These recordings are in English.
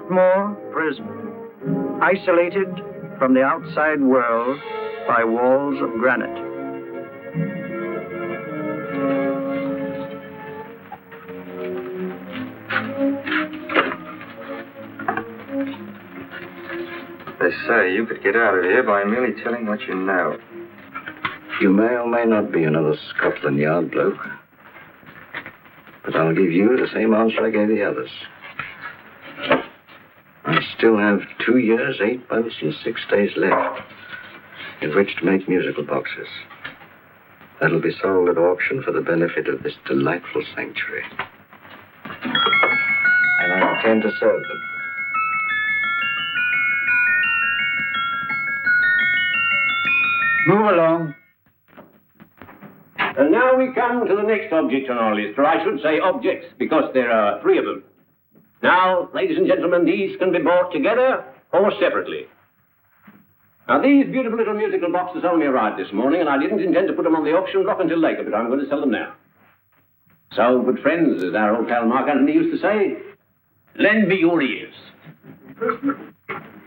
Dartmoor prison, isolated from the outside world by walls of granite. They say you could get out of here by merely telling what you know. You may or may not be another Scotland Yard bloke. But I'll give you the same answer I gave the others. I still have 2 years, 8 months, and 6 days left in which to make musical boxes. That'll be sold at auction for the benefit of this delightful sanctuary. And I intend to serve them. Move along. And now we come to the next object on our list, or I should say objects, because there are 3 of them. Now, ladies and gentlemen, these can be bought together or separately. Now, these beautiful little musical boxes only arrived this morning, and I didn't intend to put them on the auction block until later, but I'm going to sell them now. So, good friends, as our old pal Mark Antony used to say, lend me your ears.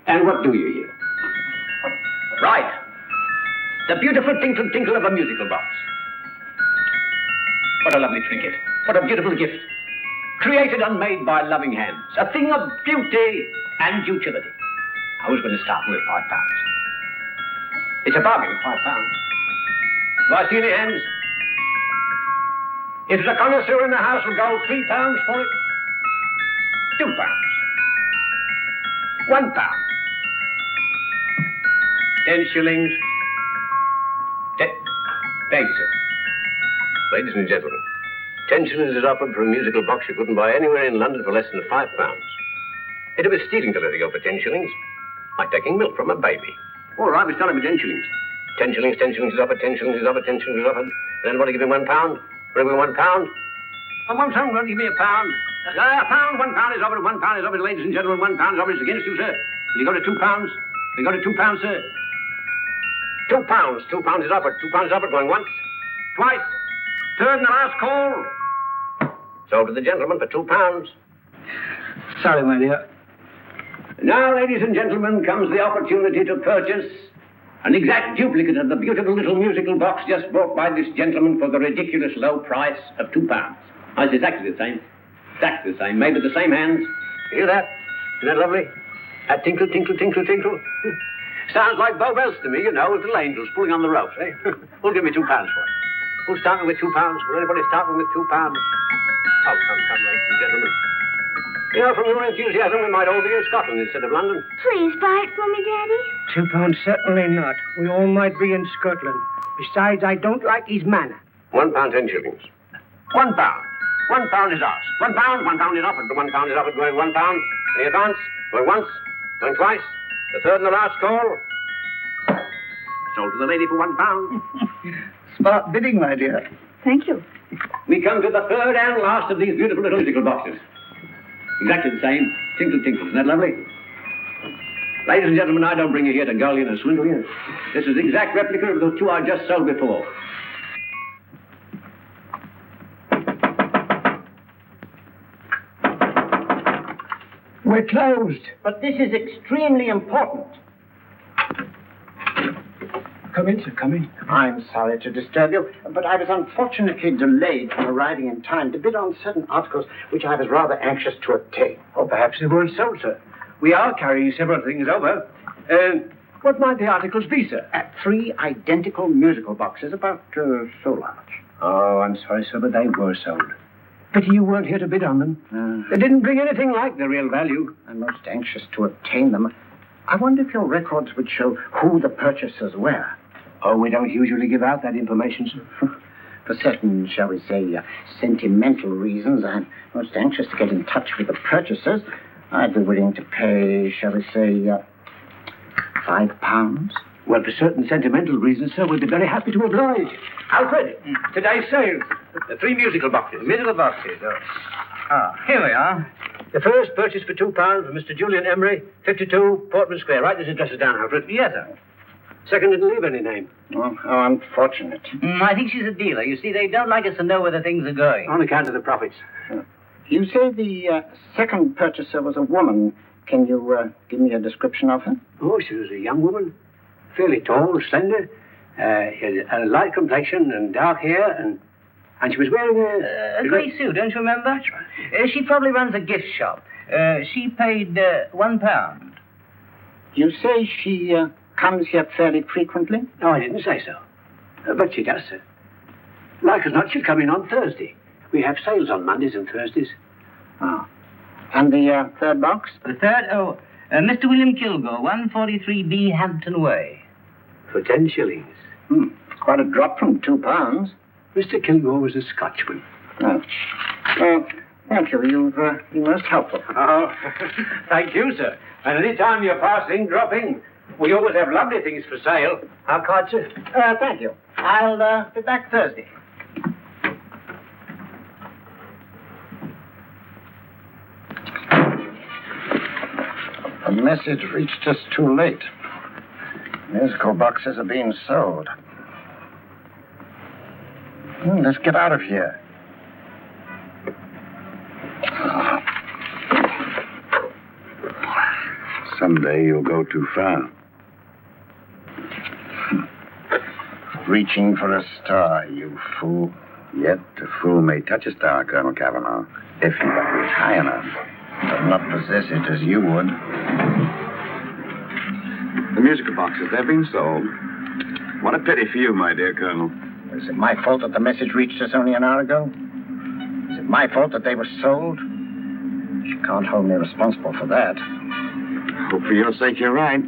And what do you hear? Right. The beautiful tinkle tinkle of a musical box. What a lovely trinket. What a beautiful gift. Created and made by loving hands. A thing of beauty and utility. I was going to start with £5. It's a bargain, £5. Do I see any hands? If the connoisseur in the house will go £3 for it, £2. £1. 10 shillings. Thank you, sir. Ladies and gentlemen, 10 shillings is offered for a musical box you couldn't buy anywhere in London for less than £5. It'd be stealing to let it go for 10 shillings. Like taking milk from a baby. All right, we're selling for 10 shillings. 10 shillings, 10 shillings is offered, 10 shillings is offered, 10 shillings is offered. And anybody give me £1? Will give me £1? I want someone to give me £1. £1 is offered, £1 is offered, ladies and gentlemen, £1 is offered against you, sir. Will you go to £2? Will you go to £2, sir? £2. £2 is offered. £2 is offered. Going once, twice, third and the last call. Sold to the gentleman for £2. Sorry, my dear. Now, ladies and gentlemen, comes the opportunity to purchase an exact duplicate of the beautiful little musical box just bought by this gentleman for the ridiculous low price of £2. Oh, it's exactly the same. Exactly the same. Made with the same hands. You hear that? Isn't that lovely? That tinkle, tinkle, tinkle, tinkle. Sounds like Bow Bells to me, you know, little angels pulling on the ropes, eh? Who'll give me £2 for it? Who'll start me with £2? Will anybody start me with £2? Oh, come, ladies and gentlemen. You know, from your enthusiasm, we might all be in Scotland instead of London. Please buy it for me, Daddy. £2, certainly not. We all might be in Scotland. Besides, I don't like his manner. £1, 10 shillings. £1. £1 is ours. £1 is offered. The £1 is offered. Going £1. Any advance? Going once. Going twice. The third and the last call. Sold to the lady for £1. Smart bidding, my dear. Thank you. We come to the third and last of these beautiful little musical boxes. Exactly the same. Tinkle, tinkle. Isn't that lovely? Ladies and gentlemen, I don't bring you here to gull you and swindle you. This is the exact replica of the 2 I just sold before. We're closed. But this is extremely important. Come in, sir, come in. I'm sorry to disturb you, but I was unfortunately delayed from arriving in time to bid on certain articles which I was rather anxious to obtain. Oh, perhaps they weren't sold, sir. We are carrying several things over. What might the articles be, sir? 3 identical musical boxes, about so large. Oh, I'm sorry, sir, but they were sold. Pity you weren't here to bid on them. They didn't bring anything like the real value. I'm most anxious to obtain them. I wonder if your records would show who the purchasers were. Oh, we don't usually give out that information, sir. For certain, shall we say, sentimental reasons, I'm most anxious to get in touch with the purchasers. I'd be willing to pay, shall we say, £5. Well, for certain sentimental reasons, sir, we'd be very happy to oblige. Alfred, today's sale. The 3 musical boxes. Musical boxes, oh. Ah, here we are. The first purchased for £2 from Mr. Julian Emery, 52 Portman Square. Write these addresses down, Alfred. Yes, sir. Second didn't leave any name. Oh, how unfortunate. I think she's a dealer. You see, they don't like us to know where the things are going. On account of the profits. You say the second purchaser was a woman. Can you give me a description of her? Oh, she was a young woman. Fairly tall, slender. She had a light complexion and dark hair, and she was wearing A grey suit, don't you remember? That's right. She probably runs a gift shop. She paid £1. You say she comes here fairly frequently? No, I didn't say so. But she does, sir. Like as not, she'll come in on Thursday. We have sales on Mondays and Thursdays. Oh. And the third box? The third? Mr. William Kilgore, 143B Hampton Way. For 10 shillings. It's quite a drop from £2. Mr. Kilgore was a Scotchman. Oh. Well, thank you. You've been most helpful. Oh, thank you, sir. And any time you're passing, drop in. We always have lovely things for sale. How card, sir? Thank you. I'll be back Thursday. The message reached us too late. Musical boxes are being sold. Let's get out of here. Someday you'll go too far. Reaching for a star, you fool. Yet a fool may touch a star, Colonel Cavanaugh, if he is high enough. But not possess it as you would. The musical boxes, they're being sold. What a pity for you, my dear Colonel. Is it my fault that the message reached us only an hour ago? Is it my fault that they were sold? You can't hold me responsible for that. Hope for your sake you're right.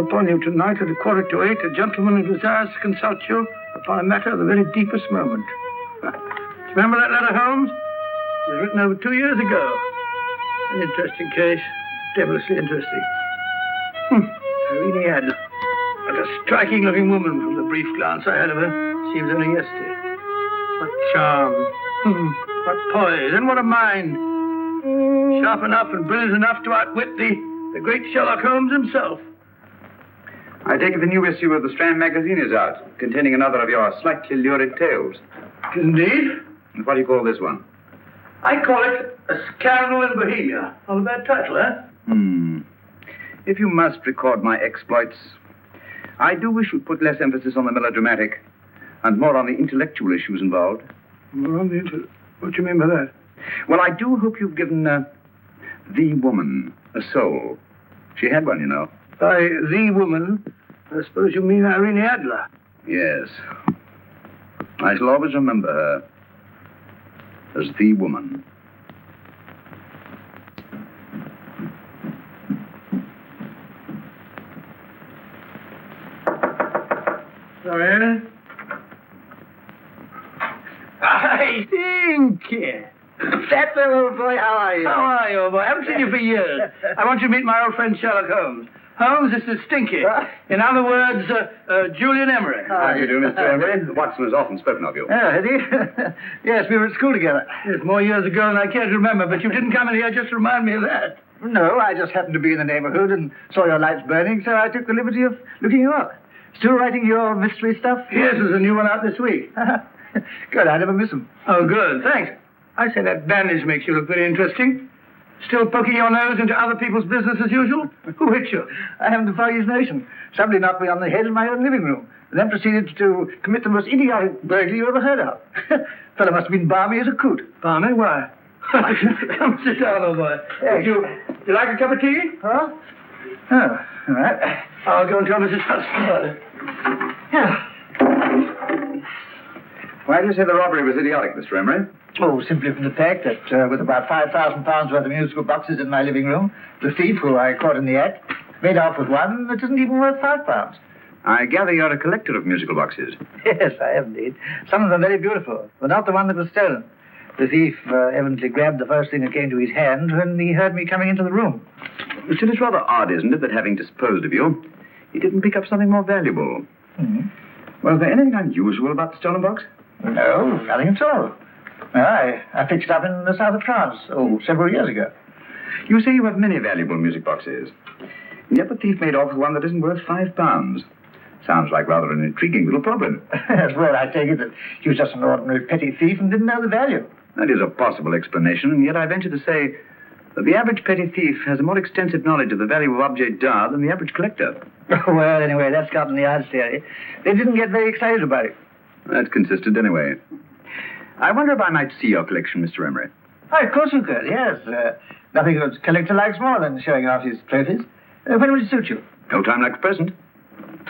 Upon you tonight at 7:45, a gentleman who desires to consult you upon a matter of the very deepest moment. Remember that letter, Holmes? It was written over 2 years ago. An interesting case. Devilishly interesting. Irene Adler. What a striking-looking woman from the brief glance I had of her. Seems only yesterday. What charm. What poise. And what a mind. Sharp enough and brilliant enough to outwit the great Sherlock Holmes himself. I take it the new issue of the Strand magazine is out, containing another of your slightly lurid tales. Indeed. And what do you call this one? I call it A Scandal in Bohemia. Not a bad title, eh? If you must record my exploits, I do wish you'd put less emphasis on the melodramatic and more on the intellectual issues involved. What do you mean by that? Well, I do hope you've given the woman a soul. She had one, you know. By the woman, I suppose you mean Irene Adler. Yes. I shall always remember her as the woman. Sorry. I think. That's the old boy. How are you? How are you, old boy? I haven't seen you for years. I want you to meet my old friend Sherlock Holmes. Holmes, this is Stinky. In other words, Julian Emery. How do you do, Mr. Emery? Watson has often spoken of you. Oh, has he? Yes, we were at school together. It's more years ago than I care to remember, but you didn't come in here just to remind me of that. No, I just happened to be in the neighborhood and saw your lights burning, so I took the liberty of looking you up. Still writing your mystery stuff? Yes, there's a new one out this week. Good, I never miss them. Oh, good, thanks. I say that bandage makes you look very interesting. Still poking your nose into other people's business as usual? Who hit you? I haven't the foggiest notion. Somebody knocked me on the head in my own living room, and then proceeded to commit the most idiotic burglary you ever heard of. Fellow must have been balmy as a coot. Balmy? Why? Come sit down, old boy. Would you like a cup of tea? Huh? Oh, all right. I'll go and tell Mrs. Hudson. Yeah. Why do you say the robbery was idiotic, Mr. Emery? Oh, simply from the fact that with about £5,000 worth of musical boxes in my living room, the thief, who I caught in the act, made off with one that isn't even worth £5. I gather you're a collector of musical boxes. Yes, I am indeed. Some of them very beautiful, but not the one that was stolen. The thief evidently grabbed the first thing that came to his hand when he heard me coming into the room. Still, it's rather odd, isn't it, that having disposed of you, he didn't pick up something more valuable. Mm-hmm. Was there anything unusual about the stolen box? No, nothing at all. No, I picked it up in the south of France, several years ago. You say you have many valuable music boxes. And yet the thief made off with one that isn't worth £5. Sounds like rather an intriguing little problem. Well, I take it that he was just an ordinary petty thief and didn't know the value. That is a possible explanation, and yet I venture to say that the average petty thief has a more extensive knowledge of the value of objets d'art than the average collector. Well, anyway, that's Scotland Yard's theory. They didn't get very excited about it. That's consistent anyway. I wonder if I might see your collection, Mr. Emery. Oh, of course you could, yes. Nothing a collector likes more than showing off his trophies. When would it suit you? No time like the present.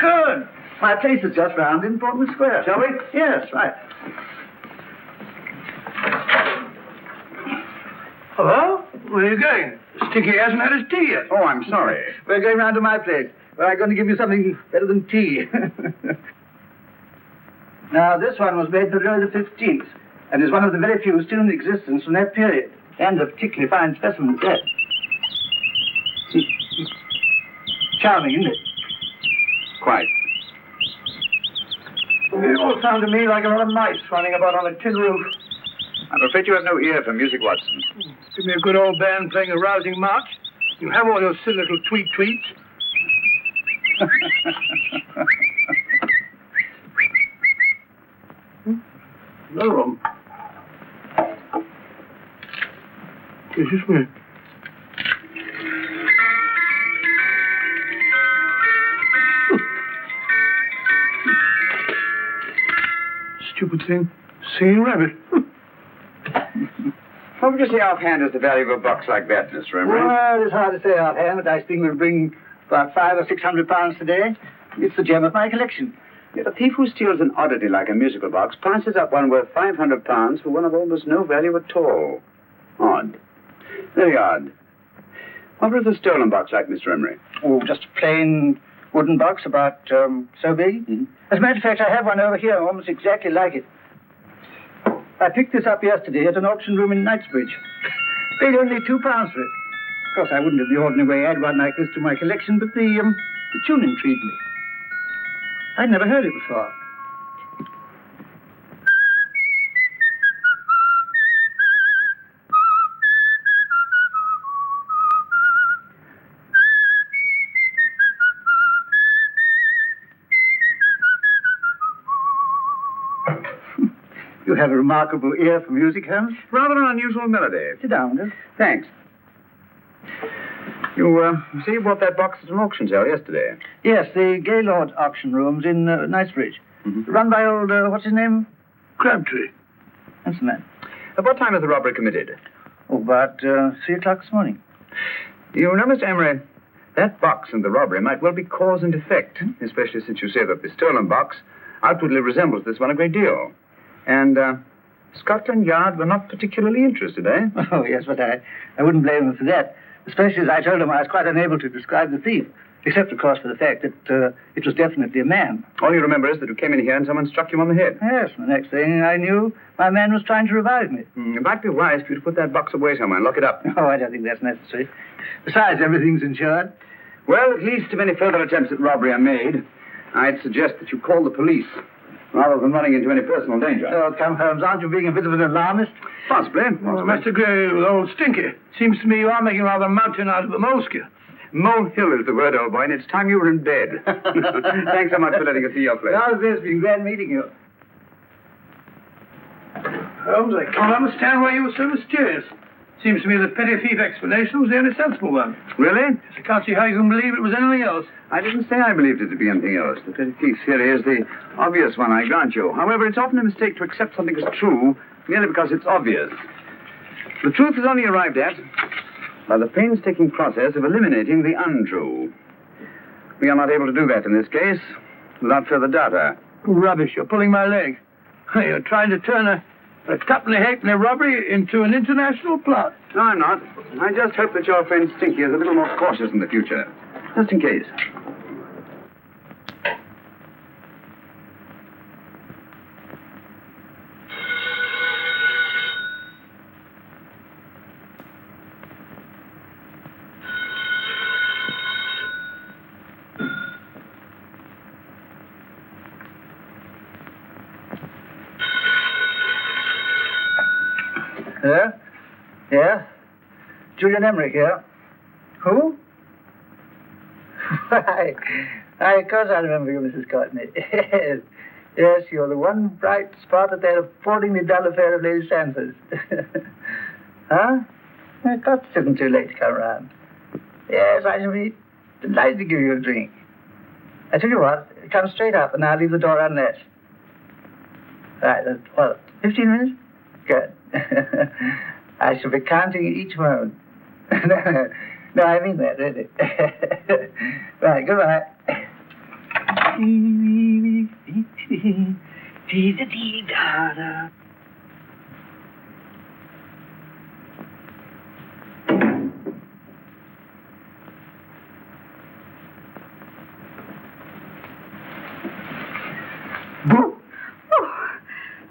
Good. My place is just round in Portman Square. Shall we? Yes, right. Hello? Where are you going? Sticky hasn't had his tea yet. Oh, I'm sorry. We're going round to my place, where I'm going to give you something better than tea. Now, this one was made for Louis XV, and is one of the very few still in existence from that period, and a particularly fine specimen at that. Charming, isn't it? Quite. It all sounded to me like a lot of mice running about on a tin roof. I'm afraid you have no ear for music, Watson. Give me a good old band playing a rousing march. You have all your silly little tweets. Another one. Is this me? Stupid thing. Singing rabbit. What would you say offhand is the value of a box like that, Mr. Emery? Well, it's hard to say offhand, but I think we'll bring about £500 or £600 today. It's the gem of my collection. Yet a thief who steals an oddity like a musical box passes up one worth £500 for one of almost no value at all. Odd. Very odd. What was a stolen box like, Mr. Emery? Oh, just a plain wooden box about so big. Mm-hmm. As a matter of fact, I have one over here almost exactly like it. I picked this up yesterday at an auction room in Knightsbridge. Paid only £2 for it. Of course, I wouldn't in the ordinary way add one like this to my collection, but the tune intrigued me. I'd never heard it before. You have a remarkable ear for music, Holmes. Rather an unusual melody. Sit down, Will. Thanks. You say you bought that box at an auction sale yesterday? Yes, the Gaylord auction rooms in Knightsbridge. Mm-hmm. Run by old, what's his name? Crabtree. That's the man. At what time was the robbery committed? Oh, about 3 o'clock this morning. You know, Mr. Emery, that box and the robbery might well be cause and effect, especially since you say that the stolen box outwardly resembles this one a great deal. And Scotland Yard were not particularly interested, eh? Oh, yes, but I wouldn't blame them for that. Especially as I told them I was quite unable to describe the thief. Except, of course, for the fact that it was definitely a man. All you remember is that you came in here and someone struck you on the head. Yes, and the next thing I knew, my man was trying to revive me. It might be wise for you to put that box away somewhere and lock it up. Oh, I don't think that's necessary. Besides, everything's insured. Well, at least if any further attempts at robbery are made, I'd suggest that you call the police, rather than running into any personal danger. Oh, come, Holmes, aren't you being a bit of an alarmist? Possibly. Well, Mr. Gray, with old Stinky. Seems to me you are making rather a mountain out of a molehill. Molehill is the word, old boy, and it's time you were in bed. Thanks so much for letting us see your place. How's this? Been glad meeting you. Holmes, I can't understand why you were so mysterious. Seems to me the petty thief explanation was the only sensible one. Really? I can't see how you can believe it was anything else. I didn't say I believed it to be anything else. The petty thief theory is the obvious one, I grant you. However, it's often a mistake to accept something as true merely because it's obvious. The truth is only arrived at by the painstaking process of eliminating the untrue. We are not able to do that in this case without further data. Rubbish, you're pulling my leg. You're trying to turn a tuppenny halfpenny robbery into an international plot. No, I'm not. I just hope that your friend Stinky is a little more cautious in the future. Just in case. Hello? Yeah? Julian Emmerich here. Who? Why, of course I remember you, Mrs. Courtney. Yes. Yes, you're the one bright spot that they're affording the dull affair of Lady Sanford. Huh? Of course it isn't too late to come round. Yes, I shall be delighted to give you a drink. I tell you what, come straight up and I'll leave the door unlatched. Right, 15 minutes? Good. I shall be counting each moment. No, I mean that, really. Right, goodbye.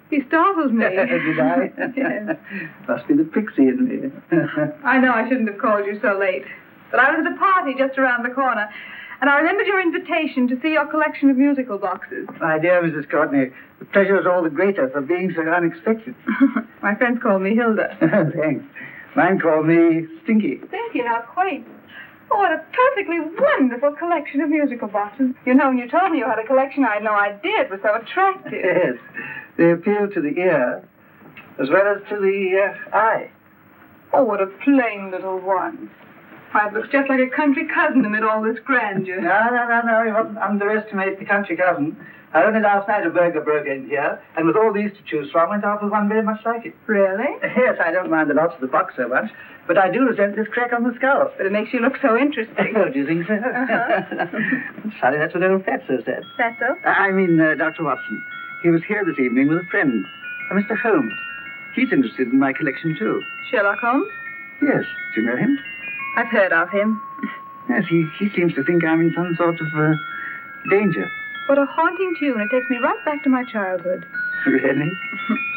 He startled me. Did I? Yes. Must be the pixie in me. I know I shouldn't have called you so late. But I was at a party just around the corner, and I remembered your invitation to see your collection of musical boxes. My dear Mrs. Courtney, the pleasure is all the greater for being so unexpected. My friends call me Hilda. Thanks. Mine call me Stinky. Stinky, how quaint. Oh, what a perfectly wonderful collection of musical boxes. You know, when you told me you had a collection, I had no idea it was so attractive. Yes. They appeal to the ear as well as to the eye. Oh, what a plain little one. Why, it looks just like a country cousin amid all this grandeur. No. You mustn't underestimate the country cousin. Only last night a burglar broke in here, and with all these to choose from, went off with one very much like it. Really? Yes, I don't mind the loss of the box so much, but I do resent this crack on the skull. But it makes you look so interesting. Oh, do you think so? Sorry, that's what old Fatso said. Fatso? I mean, Dr. Watson. He was here this evening with a friend, Mr. Holmes. He's interested in my collection, too. Sherlock Holmes? Yes. Do you know him? I've heard of him. Yes, he seems to think I'm in some sort of danger. What a haunting tune. It takes me right back to my childhood. Really?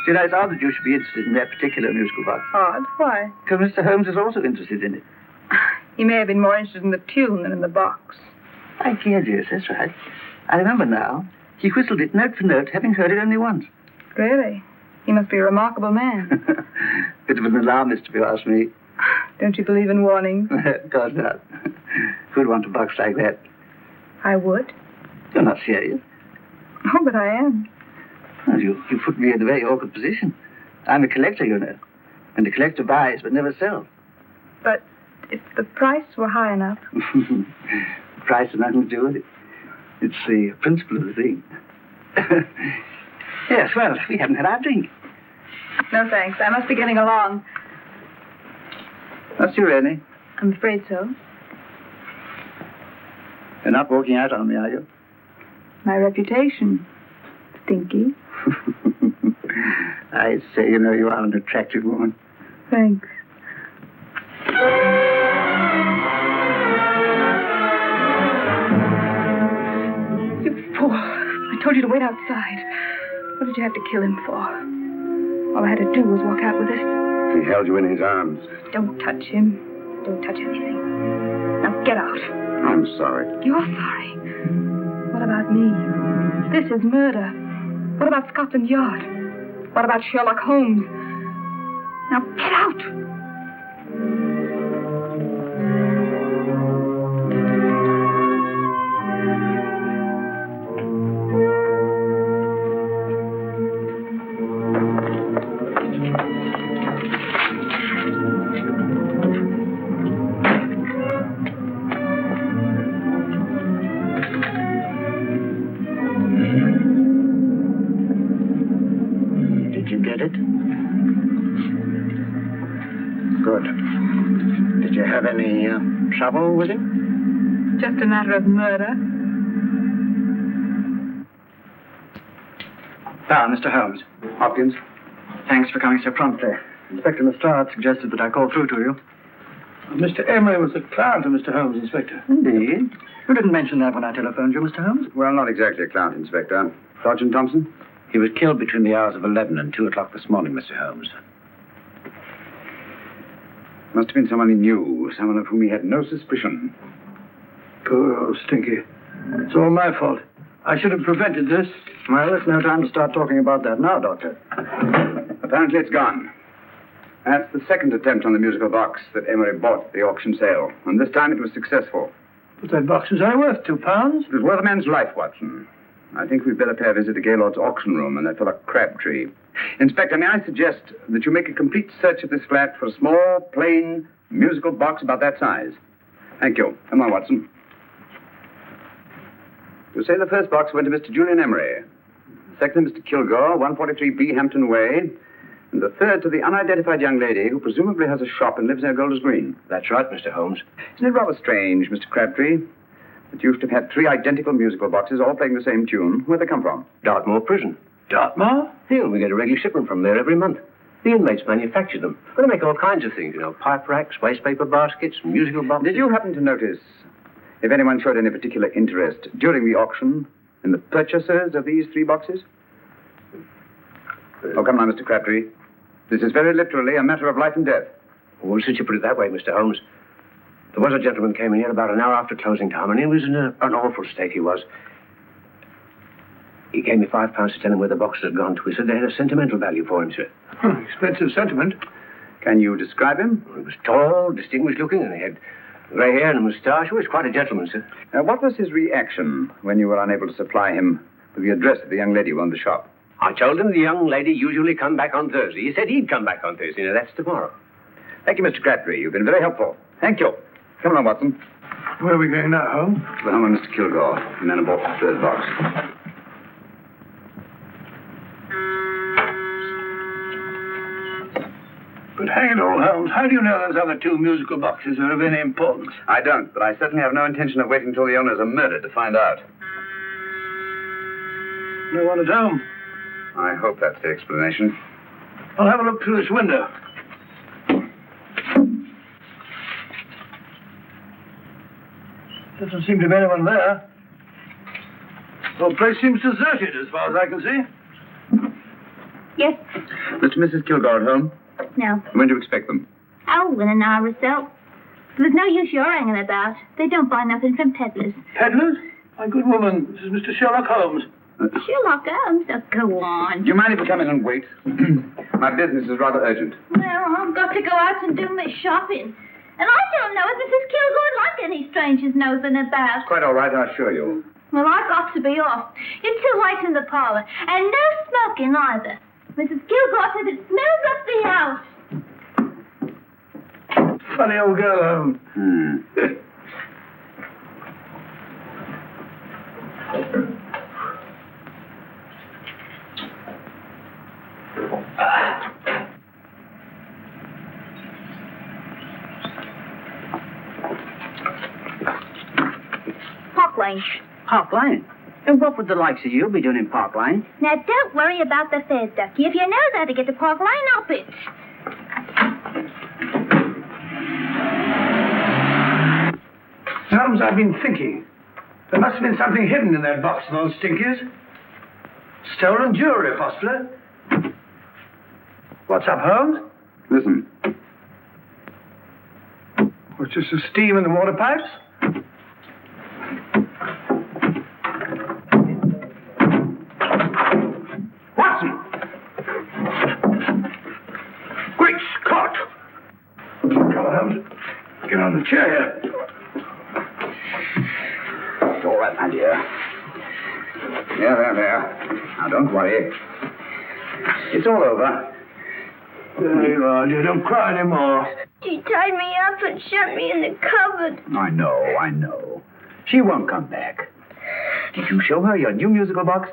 You know, it's odd that you should be interested in that particular musical box. Odd? Why? Because Mr. Holmes is also interested in it. He may have been more interested in the tune than in the box. I guess, yes, that's right. I remember now. He whistled it note for note, having heard it only once. Really? He must be a remarkable man. Bit of an alarmist, if you ask me. Don't you believe in warnings? Of course not. Who'd want a box like that? I would. You're not serious. Oh, but I am. Well, you put me in a very awkward position. I'm a collector, you know. And the collector buys but never sells. But if the price were high enough... The price has nothing to do with it. It's the principle of the thing. Yes, well, we haven't had our drink. No, thanks. I must be getting along. What's your Annie? I'm afraid so. You're not walking out on me, are you? My reputation. Stinky. I say, you know, you are an attractive woman. Thanks. You fool. I told you to wait outside. What did you have to kill him for? All I had to do was walk out with it. He held you in his arms. Don't touch him. Don't touch anything. Now get out. I'm sorry. You're sorry. What about me? This is murder. What about Scotland Yard? What about Sherlock Holmes? Now get out! Trouble with him? Just a matter of murder. Mr. Holmes. Hopkins? Thanks for coming so promptly. Inspector Lestrade suggested that I call through to you. Mr. Emery was a client of Mr. Holmes, Inspector. Indeed. You didn't mention that when I telephoned you, Mr. Holmes. Well, not exactly a client, Inspector. Sergeant Thompson? He was killed between the hours of 11 and 2 o'clock this morning, Mr. Holmes. Must have been someone he knew, someone of whom he had no suspicion. Poor old Stinky. It's all my fault. I should have prevented this. Well, there's no time to start talking about that now, Doctor. Apparently it's gone. That's the second attempt on the musical box that Emery bought at the auction sale. And this time it was successful. But that box was only worth £2. It was worth a man's life, Watson. I think we'd better pay a visit to Gaylord's auction room and that fellow Crabtree. Inspector, may I suggest that you make a complete search of this flat for a small, plain, musical box about that size? Thank you. Come on, Watson. You say the first box went to Mr. Julian Emery. The second to Mr. Kilgore, 143B Hampton Way. And the third to the unidentified young lady who presumably has a shop and lives near Golders Green. That's right, Mr. Holmes. Isn't it rather strange, Mr. Crabtree, that you used to have had 3 identical musical boxes all playing the same tune? Where'd they come from? Dartmoor Prison. Dartmoor? Yeah, we get a regular shipment from there every month. The inmates manufacture them. Well, they make all kinds of things, pipe racks, waste paper baskets, musical boxes. Did you happen to notice if anyone showed any particular interest during the auction in the purchasers of these 3 boxes? Oh, come on, Mr. Crabtree. This is very literally a matter of life and death. Well, since you put it that way, Mr. Holmes, there was a gentleman came in here about an hour after closing time, and he was in an awful state, he was. He gave me £5 to tell him where the boxes had gone to. He said they had a sentimental value for him, sir. Expensive sentiment. Can you describe him? Well, he was tall, distinguished looking, and he had grey hair and a moustache. He was quite a gentleman, sir. What was his reaction when you were unable to supply him with the address of the young lady who owned the shop? I told him the young lady usually come back on Thursday. He said he'd come back on Thursday. Now, that's tomorrow. Thank you, Mr. Crabtree. You've been very helpful. Thank you. Come on, Watson. Where are we going now, Holmes? To the home of Mr. Kilgore, the man who bought the third box. But hang it all, Holmes, how do you know those other 2 musical boxes are of any importance? I don't, but I certainly have no intention of waiting until the owners are murdered to find out. No one at home. I hope that's the explanation. I'll have a look through this window. Doesn't seem to be anyone there. The whole place seems deserted as far as I can see. Yes. Mr. and Mrs. Kilgore at home? No. When do you expect them? Oh, in an hour or so. There's no use your hanging about. They don't buy nothing from peddlers. Peddlers? My good woman, this is Mr. Sherlock Holmes. Sherlock Holmes? Oh, go on. Do you mind if I come in and wait? My business is rather urgent. Well, I've got to go out and do my shopping. And I don't know if Mrs. Kilgore'd like any strangers nosing about. Quite all right, I assure you. Well, I've got to be off. It's too late in the parlor. And no smoking either. Mrs. Kilgore says it smells up the house. Funny old girl, Holmes. Park Lane. Park Lane? And what would the likes of you be doing in Park Lane? Now, don't worry about the fares, Ducky. If you know how to get to Park Lane, up it. Holmes, I've been thinking. There must have been something hidden in that box of those stinkies. Stolen jewelry, possibly. What's up, Holmes? Listen. What's just the steam in the water pipes? Watson! Great Scott! Come on, Holmes. Get on the chair here. It's all right, my dear. There. Now, don't worry. It's all over. There you are, dear. Don't cry anymore. She tied me up and shut me in the cupboard. I know. She won't come back. Did you show her your new musical box?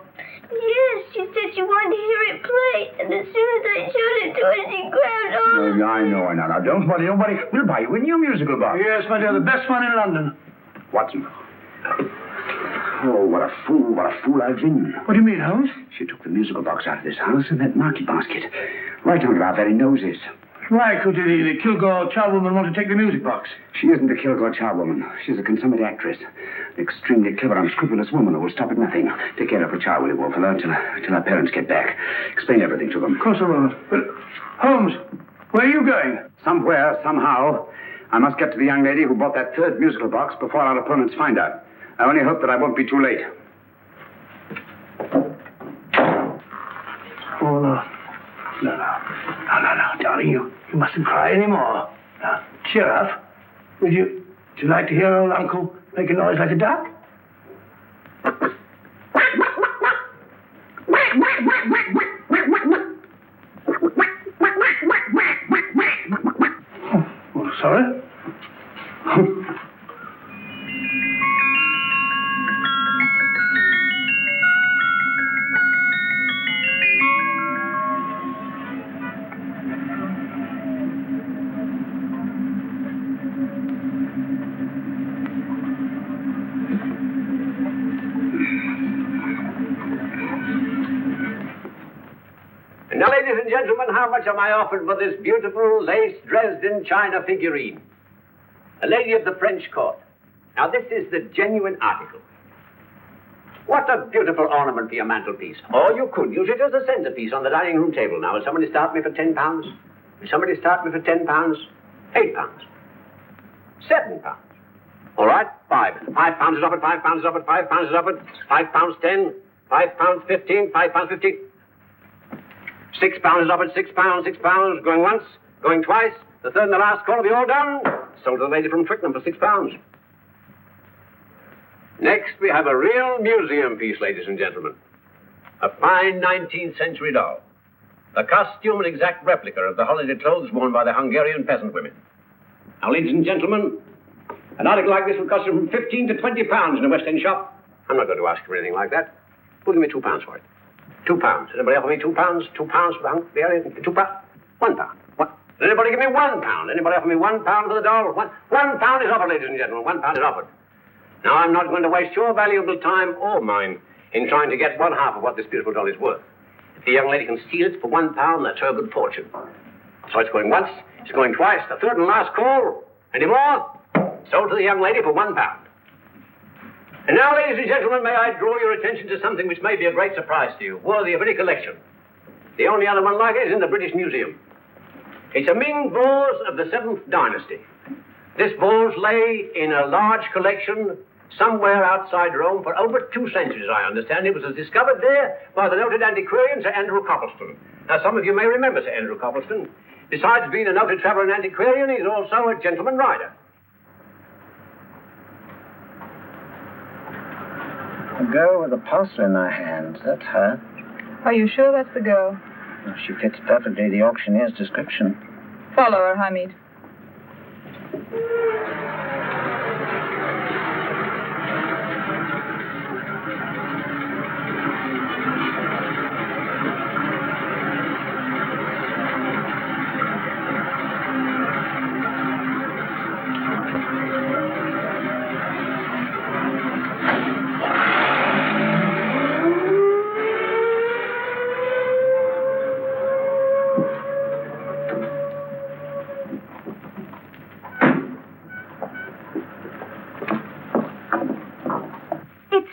Yes, she said she wanted to hear it play. And as soon as I showed it to her, she grabbed on. Oh, I know. Now, don't worry. We'll buy you a new musical box. Yes, my dear, the best one in London. Watson. Oh, what a fool I've been. What do you mean, Holmes? She took the musical box out of this house in that market basket. Right under our very noses. Why could the Kilgore charwoman want to take the music box? She isn't a Kilgore charwoman. She's a consummate actress. An extremely clever, unscrupulous woman who will stop at nothing. Take care of her child, Willie Wolf, till her parents get back. Explain everything to them. Of course I will. But, Holmes, where are you going? Somewhere, somehow, I must get to the young lady who bought that third musical box before our opponents find out. I only hope that I won't be too late. Oh, no. No, darling, You mustn't cry anymore. Now, cheer up. Would you like to hear old Uncle make a noise like a duck? Oh, sorry? Now, ladies and gentlemen, how much am I offered for this beautiful lace Dresden china figurine? A lady of the French court. Now, this is the genuine article. What a beautiful ornament for your mantelpiece. Or you could use it as a centerpiece on the dining room table. Now, will somebody start me for £10? Will somebody start me for £10? £8? £7? All right, £5 is offered, £5 is offered, £5 is offered, £5.10, £5.15, £5.15. £6 is offered, £6, going once, going twice, the third and the last call will be all done. Sold to the lady from Twickenham for £6. Next, we have a real museum piece, ladies and gentlemen. A fine 19th century doll. A costume and exact replica of the holiday clothes worn by the Hungarian peasant women. Now, ladies and gentlemen, an article like this will cost you from £15 to £20 in a West End shop. I'm not going to ask you for anything like that. Who'll give me £2 for it? £2. Anybody offer me £2? £2 for the Hungarian? £2? £1. What? Does anybody give me £1? Anybody offer me £1 for the doll? £1 is offered, ladies and gentlemen. £1 is offered. Now, I'm not going to waste your valuable time or mine in trying to get one half of what this beautiful doll is worth. If the young lady can steal it for £1, that's her good fortune. So it's going once, it's going twice, the third and last call. Any more? Sold to the young lady for £1. And now, ladies and gentlemen, may I draw your attention to something which may be a great surprise to you, worthy of any collection. The only other one like it is in the British Museum. It's a Ming vase of the 7th dynasty. This vase lay in a large collection somewhere outside Rome for over 2 centuries, I understand. It was discovered there by the noted antiquarian Sir Andrew Coppleston. Now, some of you may remember Sir Andrew Coppleston. Besides being a noted traveller and antiquarian, he's also a gentleman rider. A girl with a parcel in her hand. That's her. Are you sure that's the girl? Well, she fits perfectly the auctioneer's description. Follow her, Hamid.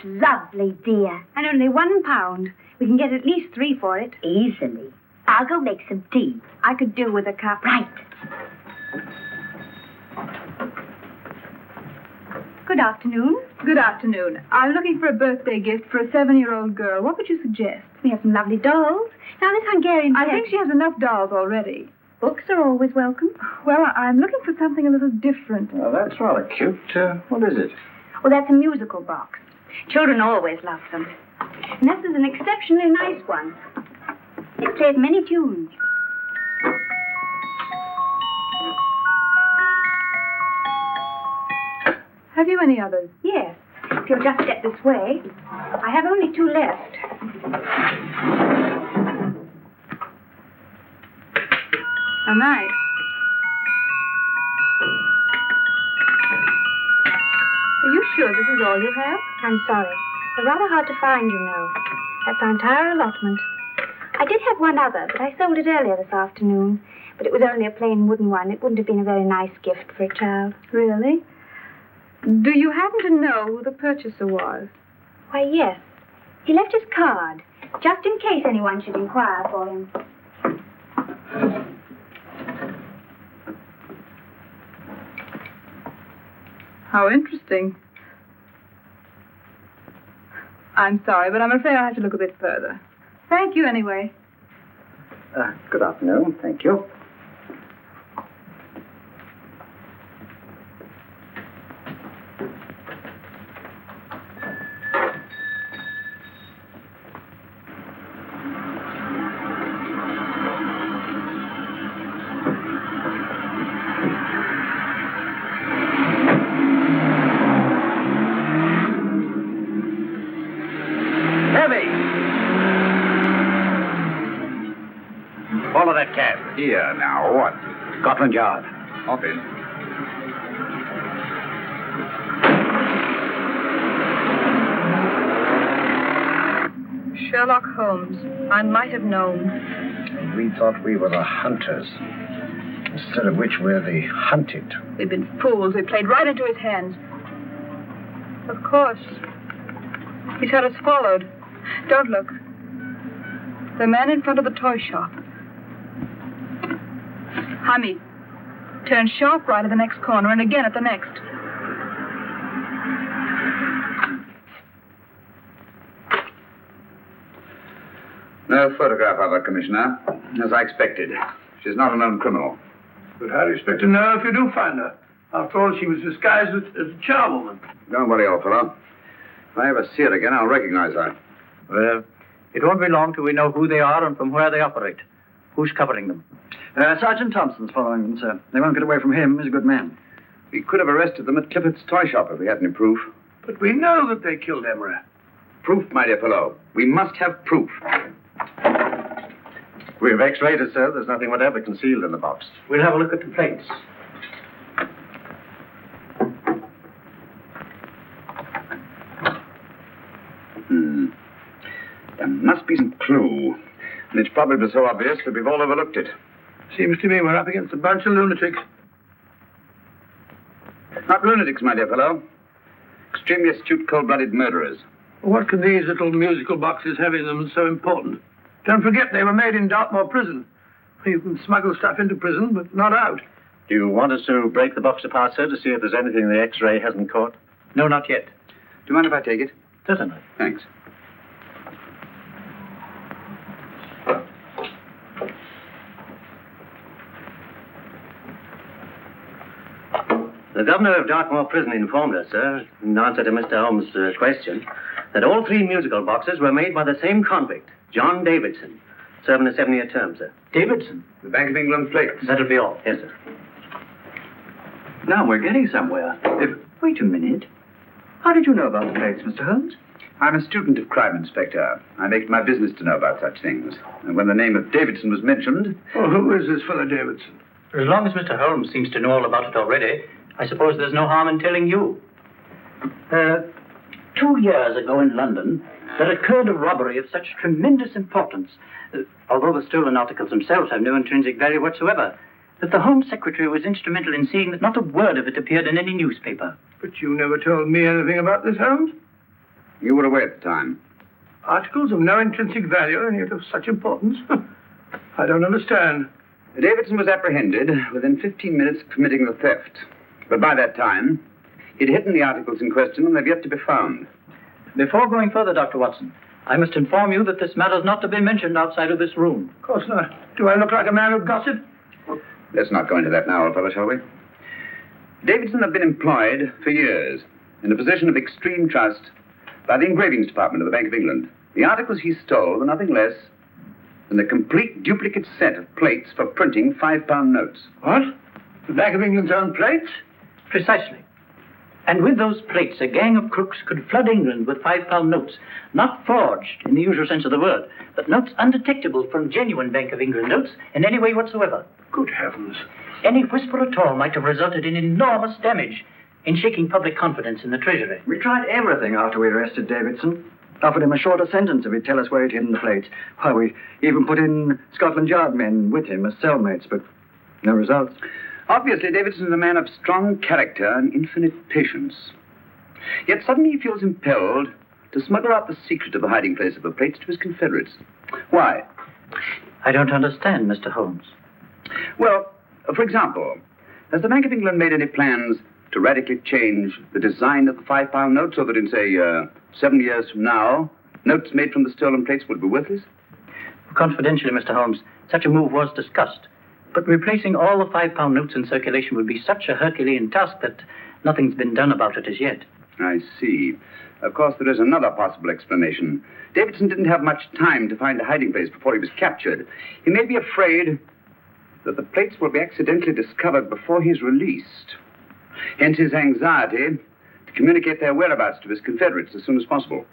Lovely, dear. And only £1. We can get at least 3 for it. Easily. I'll go make some tea. I could do with a cup. Right. Good afternoon. Good afternoon. I'm looking for a birthday gift for a 7-year-old girl. What would you suggest? We have some lovely dolls. Now, this Hungarian... I think she has enough dolls already. Books are always welcome. Well, I'm looking for something a little different. Well, that's rather cute. What is it? Well, that's a musical box. Children always love them. And this is an exceptionally nice one. It plays many tunes. Have you any others? Yes. If you'll just step this way. I have only 2 left. How nice. Are you sure this is all you have? I'm sorry. They're rather hard to find, you know. That's our entire allotment. I did have one other, but I sold it earlier this afternoon. But it was only a plain wooden one. It wouldn't have been a very nice gift for a child. Really? Do you happen to know who the purchaser was? Why, yes. He left his card, just in case anyone should inquire for him. How interesting. I'm sorry, but I'm afraid I'll have to look a bit further. Thank you, anyway. Good afternoon. Thank you. Follow that cab. Here, now, what? Scotland Yard. Off in. Sherlock Holmes. I might have known. We thought we were the hunters, instead of which we're the hunted. We've been fools. We played right into his hands. Of course. He's had us followed. Don't look. The man in front of the toy shop. Hamid. Turn sharp right at the next corner and again at the next. No photograph of her, Commissioner. As I expected. She's not a known criminal. But how do you expect to know if you do find her? After all, she was disguised as a charwoman. Don't worry, old fellow. If I ever see her again, I'll recognize her. Well, it won't be long till we know who they are and from where they operate. Who's covering them? Sergeant Thompson's following them, sir. They won't get away from him. He's a good man. We could have arrested them at Clifford's toy shop if we had any proof. But we know that they killed Emery. Proof, my dear fellow. We must have proof. We've x-rayed it, sir. There's nothing whatever concealed in the box. We'll have a look at the plates. There must be some clue. And it's probably so obvious that we've all overlooked it. Seems to me we're up against a bunch of lunatics. Not lunatics, my dear fellow. Extremely astute, cold-blooded murderers. What can these little musical boxes have in them so important? Don't forget they were made in Dartmoor prison. You can smuggle stuff into prison, but not out. Do you want us to break the box apart, sir, to see if there's anything the X-ray hasn't caught? No, not yet. Do you mind if I take it? Certainly. Thanks. The governor of Dartmoor Prison informed us, sir, in answer to Mr. Holmes' question, that all 3 musical boxes were made by the same convict, John Davidson, serving a 7-year term, sir. Davidson? The Bank of England plates. That'll be all. Yes, sir. Now we're getting somewhere. Wait a minute. How did you know about the plates, Mr. Holmes? I'm a student of crime, Inspector. I make it my business to know about such things. And when the name of Davidson was mentioned... Well, who is this fellow Davidson? As long as Mr. Holmes seems to know all about it already, I suppose there's no harm in telling you. 2 years ago in London, there occurred a robbery of such tremendous importance, although the stolen articles themselves have no intrinsic value whatsoever, that the Home Secretary was instrumental in seeing that not a word of it appeared in any newspaper. But you never told me anything about this, Holmes. You were away at the time. Articles of no intrinsic value and yet of such importance? I don't understand. Davidson was apprehended within 15 minutes of committing the theft. But by that time, he'd hidden the articles in question and they've yet to be found. Before going further, Dr. Watson, I must inform you that this matter's not to be mentioned outside of this room. Of course not. Do I look like a man who gossip? Let's not go into that now, old fellow, shall we? Davidson had been employed for years in a position of extreme trust by the engravings department of the Bank of England. The articles he stole were nothing less than a complete duplicate set of plates for printing £5 notes. What? The Bank of England's own plates? Precisely. And with those plates, a gang of crooks could flood England with £5 notes, not forged in the usual sense of the word, but notes undetectable from genuine Bank of England notes in any way whatsoever. Good heavens. Any whisper at all might have resulted in enormous damage in shaking public confidence in the Treasury. We tried everything after we arrested Davidson. Offered him a shorter sentence if he'd tell us where he'd hidden the plates. Why, we even put in Scotland Yard men with him as cellmates, but no results. Obviously, Davidson is a man of strong character and infinite patience. Yet suddenly he feels impelled to smuggle out the secret of the hiding place of the plates to his confederates. Why? I don't understand, Mr. Holmes. Well, for example, has the Bank of England made any plans to radically change the design of the £5 note so that in, say, 7 years from now, notes made from the stolen plates would be worthless? Confidentially, Mr. Holmes, such a move was discussed. But replacing all the £5 notes in circulation would be such a Herculean task that nothing's been done about it as yet. I see. Of course, there is another possible explanation. Davidson didn't have much time to find a hiding place before he was captured. He may be afraid that the plates will be accidentally discovered before he's released. Hence his anxiety to communicate their whereabouts to his confederates as soon as possible.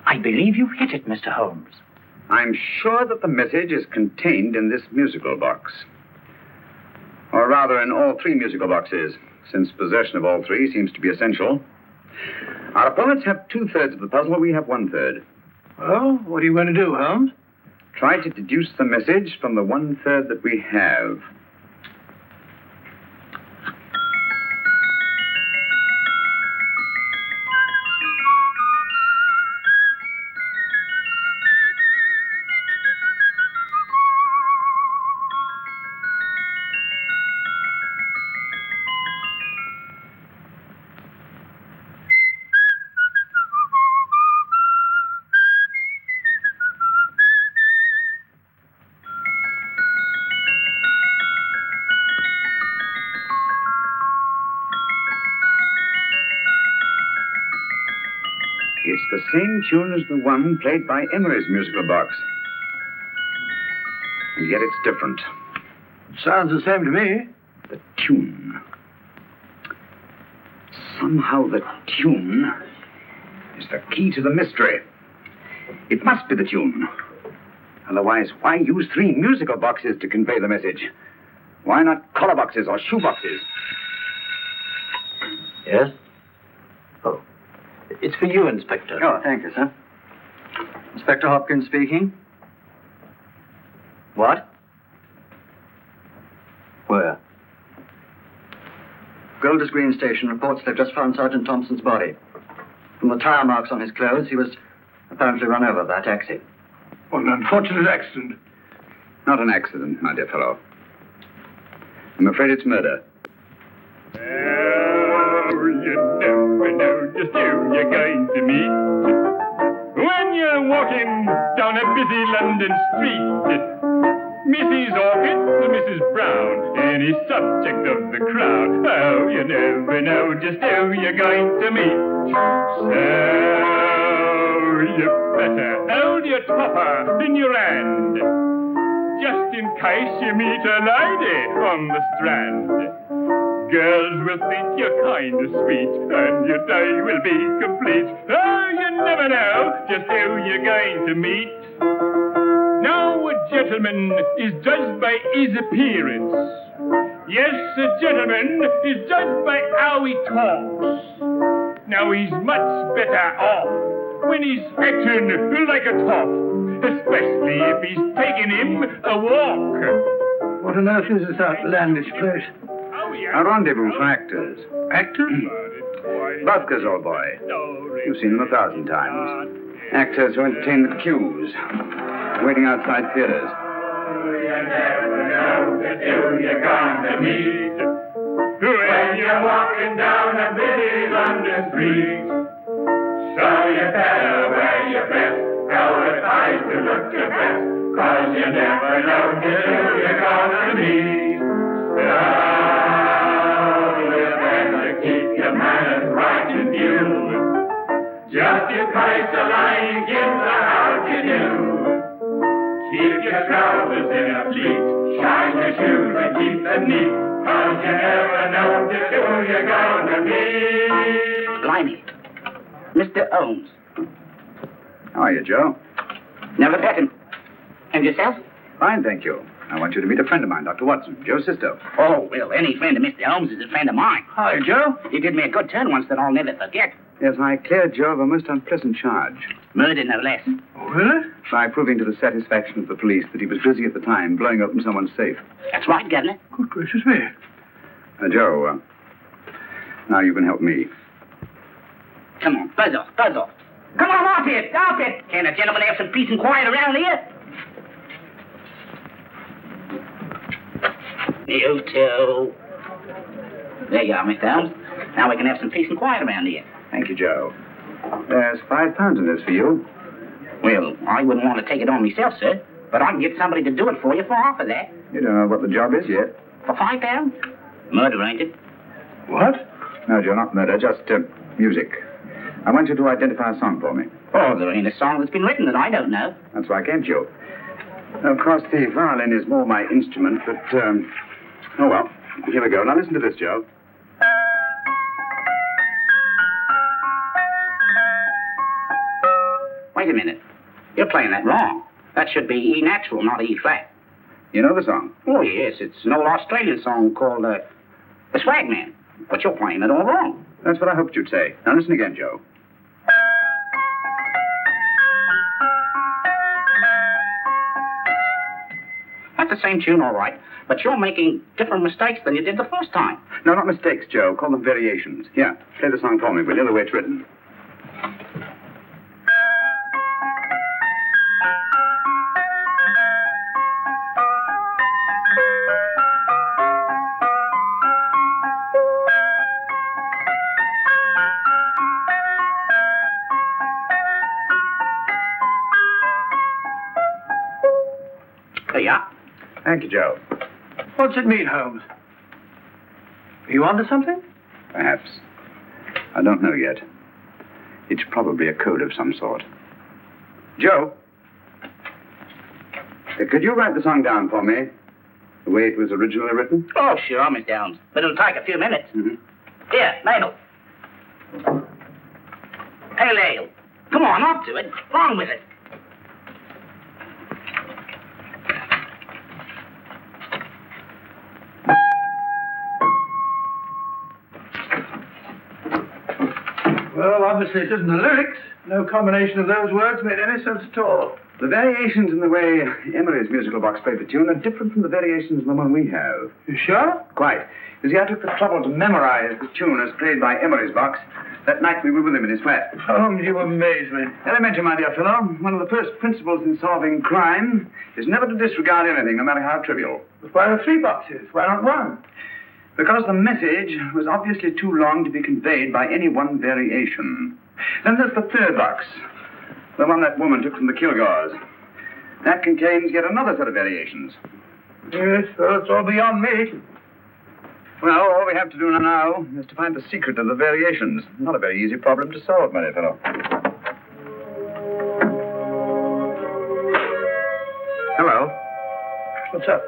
I believe you've hit it, Mr. Holmes. I'm sure that the message is contained in this musical box. Or rather, in all three musical boxes, since possession of all three seems to be essential. Our opponents have 2/3 of the puzzle, we have 1/3. Well, what are you going to do, Holmes? Try to deduce the message from the 1/3 that we have. It's the same tune as the one played by Emery's musical box. And yet it's different. Sounds the same to me. The tune. Somehow the tune is the key to the mystery. It must be the tune. Otherwise, why use three musical boxes to convey the message? Why not collar boxes or shoe boxes? Yes? Oh. It's for you, Inspector. Oh, thank you, sir. Inspector Hopkins speaking. What? Where? Golders Green Station reports they've just found Sergeant Thompson's body. From the tire marks on his clothes, he was apparently run over by a taxi. What an unfortunate accident. Not an accident, my dear fellow. I'm afraid it's murder. You never know just who you're going to meet when you're walking down a busy London street. Mrs. Orchid, Mrs. Brown, any subject of the crowd. Oh, you never know just who you're going to meet. So you better hold your topper in your hand, just in case you meet a lady on the Strand. Girls will think you're kind of sweet, and your day will be complete. Oh, you never know just who you're going to meet. Now, a gentleman is judged by his appearance. Yes, a gentleman is judged by how he talks. Now, he's much better off when he's acting like a top, especially if he's taking him a walk. What on earth is this outlandish place? A rendezvous for actors. Actors? Buskers, old boy. You've seen them 1,000 times. Actors who entertain the queues, waiting outside theaters. You never know just who you're going to meet when you're walking down a busy London street. So you better wear your best, advised to look your best, 'cause you never know just who you're going to meet. So you better keep your manners right in view, just in case the line gives a how to do. Keep your trousers in a pleat, shine your shoes and keep them neat, 'cause you never know just who you're going to meet. Blimey. Mr. Holmes. How are you, Joe? Never met him. And yourself? Fine, thank you. I want you to meet a friend of mine, Dr. Watson, Joe's sister. Oh, well, any friend of Mr. Holmes is a friend of mine. Hi, Joe. He did me a good turn once that I'll never forget. Yes, I cleared Joe of a most unpleasant charge. Murder, no less. Oh, really? By proving to the satisfaction of the police that he was busy at the time blowing open someone's safe. That's right, Governor. Good gracious me. Joe, now you can help me. Come on, buzz off, buzz off. Come on, off it, off it. Can't a gentleman have some peace and quiet around here? You too. There you are, Mr. Holmes. Now we can have some peace and quiet around here. Thank you, Joe. There's £5 in this for you. Well, I wouldn't want to take it on myself, sir. But I can get somebody to do it for you for half of that. You don't know what the job is yet. For £5? Murder, ain't it? What? No, Joe, not murder, just music. I want you to identify a song for me. Oh, there ain't a song that's been written that I don't know. That's why I came to you. Of course, the violin is more my instrument, but, oh well. Here we go. Now listen to this, Joe. Wait a minute. You're playing that wrong. That should be E natural, not E flat. You know the song? Oh, yes. It's an old Australian song called The Swag Man. But you're playing it all wrong. That's what I hoped you'd say. Now listen again, Joe. That's the same tune, all right. But you're making different mistakes than you did the first time. No, not mistakes, Joe. Call them variations. Here, play the song for me, will you? The way it's written. There you are. Thank you, Joe. What's it mean, Holmes? Are you onto something? Perhaps. I don't know yet. It's probably a code of some sort. Joe? Could you write the song down for me? The way it was originally written? Oh, sure, Miss Downs. But it'll take a few minutes. Mm-hmm. Here, Mabel. Hey, Lale. Come on, up to it. Wrong with it. Well, obviously it isn't the lyrics. No combination of those words made any sense at all. The variations in the way Emery's musical box played the tune are different from the variations in the one we have. You sure? Quite. You see, I took the trouble to memorize the tune as played by Emery's box that night we were with him in his flat. Holmes, you amaze me. Elementary, my dear fellow. One of the first principles in solving crime is never to disregard anything, no matter how trivial. But why are 3 boxes? Why not 1? Because the message was obviously too long to be conveyed by any one variation. Then there's the 3rd box, the one that woman took from the Kilgores. That contains yet another set of variations. Yes, well, it's all beyond me. Well, all we have to do now is to find the secret of the variations. Not a very easy problem to solve, my dear fellow. Hello. What's up?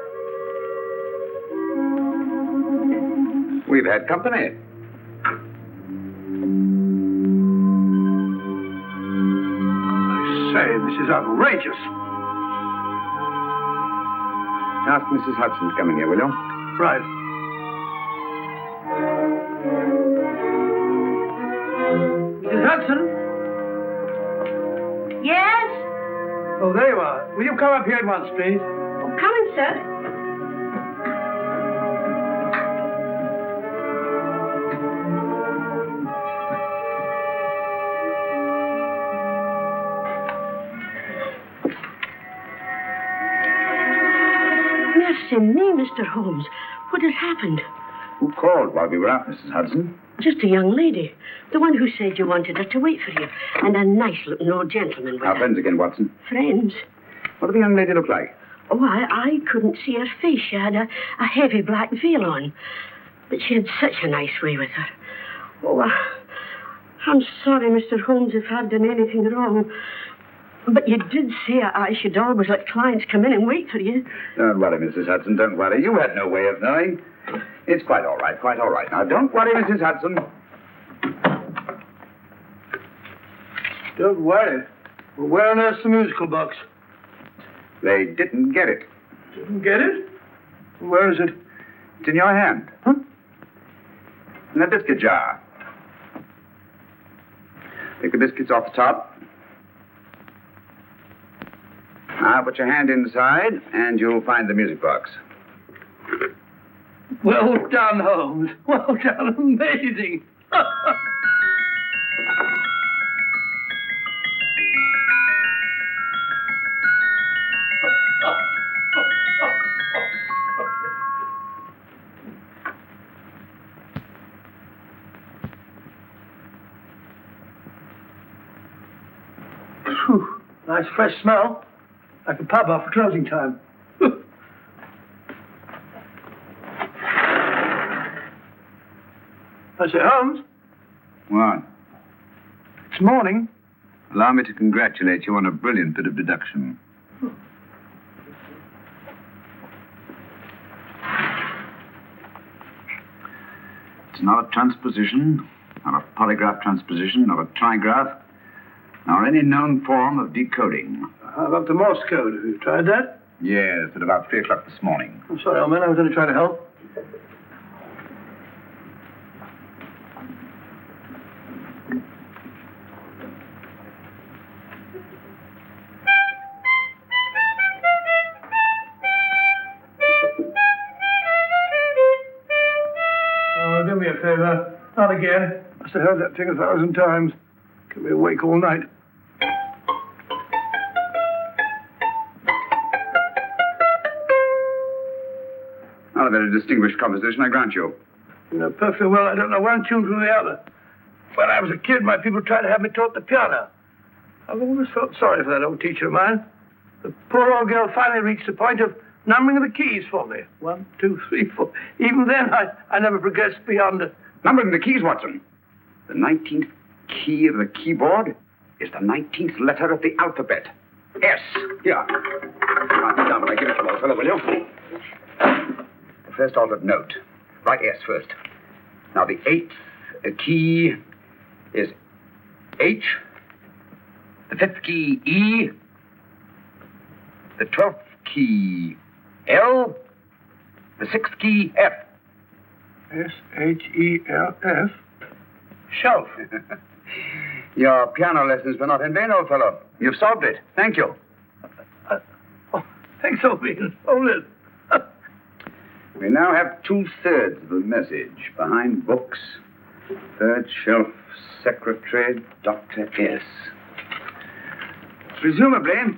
We've had company. I say, this is outrageous. Ask Mrs. Hudson to come in here, will you? Right. Mrs. Hudson? Yes? Oh, there you are. Will you come up here at once, please? Oh, coming, sir. Mercy me, Mr. Holmes. What has happened? Who called while we were out, Mrs. Hudson? Just a young lady. The one who said you wanted her to wait for you. And a nice-looking old gentleman with Our her. friends again, Watson. Friends? What did the young lady look like? Oh, I couldn't see her face. She had a heavy black veil on. But she had such a nice way with her. Oh, I'm sorry, Mr. Holmes, if I've done anything wrong. But you did say I should always let clients come in and wait for you. Don't worry, Mrs. Hudson, don't worry. You had no way of knowing. It's quite all right, quite all right. Now, don't worry, Mrs. Hudson. Don't worry. Well, where on earth's the musical box? They didn't get it. Didn't get it? Where is it? It's in your hand. Huh? In that biscuit jar. Take the biscuits off the top. Now, put your hand inside, and you'll find the music box. Well done, Holmes. Well done. Amazing. Whew. Nice fresh smell. Like a pub after closing time. I say, Holmes, What? it's morning. Allow me to congratulate you on a brilliant bit of deduction. It's not a transposition, not a polygraph transposition, not a trigraph, nor any known form of decoding. How about the Morse code? Have you tried that? Yes, at about 3 o'clock this morning. I'm sorry, old man. I was only trying to help. Oh, do me a favor. Not again. Must have heard that thing 1,000 times. Kept me awake all night. Not a very distinguished composition, I grant you. You know perfectly well I don't know one tune from the other. When I was a kid, my people tried to have me taught the piano. I've always felt sorry for that old teacher of mine. The poor old girl finally reached the point of numbering the keys for me. 1, 2, 3, 4. Even then, I never progressed beyond it. Numbering the keys, Watson. The 19th key of the keyboard is the 19th letter of the alphabet. S. Here. Write it down when I give it to you, old fellow, will you? The first alternate note. Write S first. Now, the 8th key is H. The 5th key, E. The 12th key, L. The 6th key, F. S-H-E-L-F. Shelf. Your piano lessons were not in vain, old fellow. You've solved it. Thank you. Thanks, Owen. Hold it. We now have 2/3 of the message. Behind books, third shelf, secretary, Dr. S. Presumably,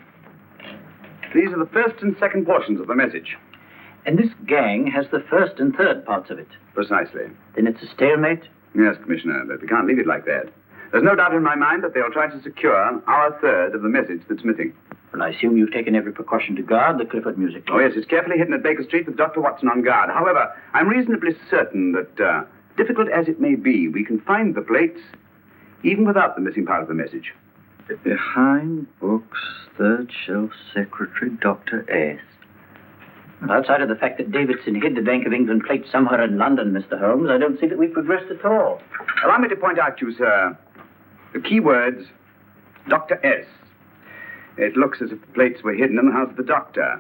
these are the first and second portions of the message. And this gang has the first and third parts of it. Precisely. Then it's a stalemate? Yes, Commissioner, but we can't leave it like that. There's no doubt in my mind that they'll try to secure our third of the message that's missing. Well, I assume you've taken every precaution to guard the Clifford music. Oh, yes, it's carefully hidden at Baker Street with Dr. Watson on guard. However, I'm reasonably certain that, difficult as it may be, we can find the plates even without the missing part of the message. Behind books, third shelf, secretary, Dr. S. Outside of the fact that Davidson hid the Bank of England plate somewhere in London, Mr. Holmes, I don't see that we've progressed at all. Allow me to point out to you, sir, the key words, Dr. S. It looks as if the plates were hidden in the house of the doctor.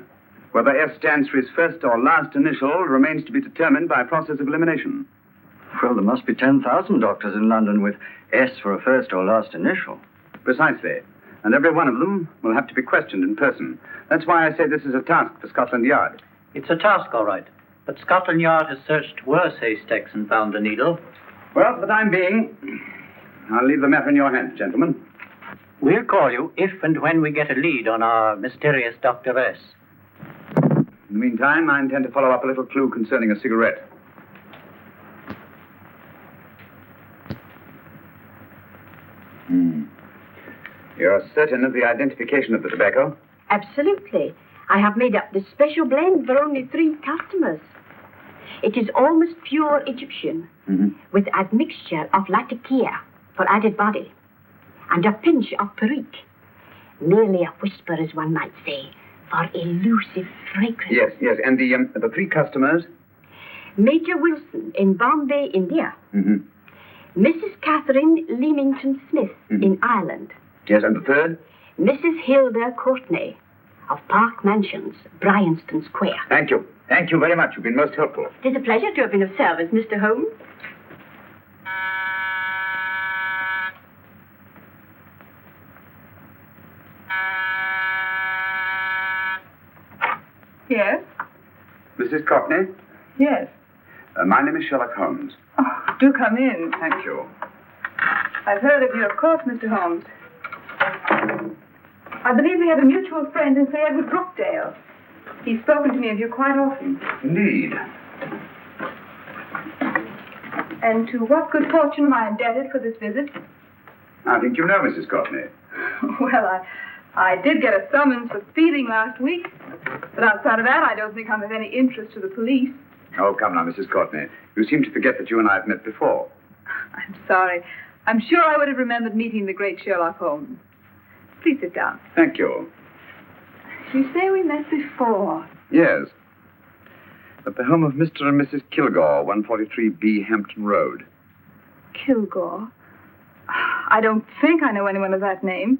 Whether S stands for his first or last initial remains to be determined by a process of elimination. Well, there must be 10,000 doctors in London with S for a first or last initial. Precisely. And every one of them will have to be questioned in person. That's why I say this is a task for Scotland Yard. It's a task, all right. But Scotland Yard has searched worse haystacks and found the needle. Well, for the time being, I'll leave the matter in your hands, gentlemen. We'll call you if and when we get a lead on our mysterious Dr. S. In the meantime, I intend to follow up a little clue concerning a cigarette. You're certain of the identification of the tobacco? Absolutely. I have made up this special blend for only 3 customers. It is almost pure Egyptian, with a mixture of latakia for added body, and a pinch of perique. Merely a whisper, as one might say, for elusive fragrance. Yes. And the 3 customers? Major Wilson in Bombay, India. Mrs. Catherine Leamington Smith in Ireland. Yes, and the third? Mrs. Hilda Courtney of Park Mansions, Bryanston Square. Thank you. Thank you very much. You've been most helpful. It is a pleasure to have been of service, Mr. Holmes. Yes? Mrs. Courtney? Yes. My name is Sherlock Holmes. Oh, do come in. Thank you. I've heard of you, of course, Mr. Holmes. I believe we have a mutual friend in Sir Edward Brookdale. He's spoken to me of you quite often. Indeed. And to what good fortune am I indebted for this visit? I think you know Mrs. Courtney. Well, I did get a summons for stealing last week. But outside of that, I don't think I'm of any interest to the police. Oh, come now, Mrs. Courtney. You seem to forget that you and I have met before. I'm sorry. I'm sure I would have remembered meeting the great Sherlock Holmes. Please sit down. Thank you. You say we met before? Yes. At the home of Mr. and Mrs. Kilgore, 143B Hampton Road. Kilgore? I don't think I know anyone of that name.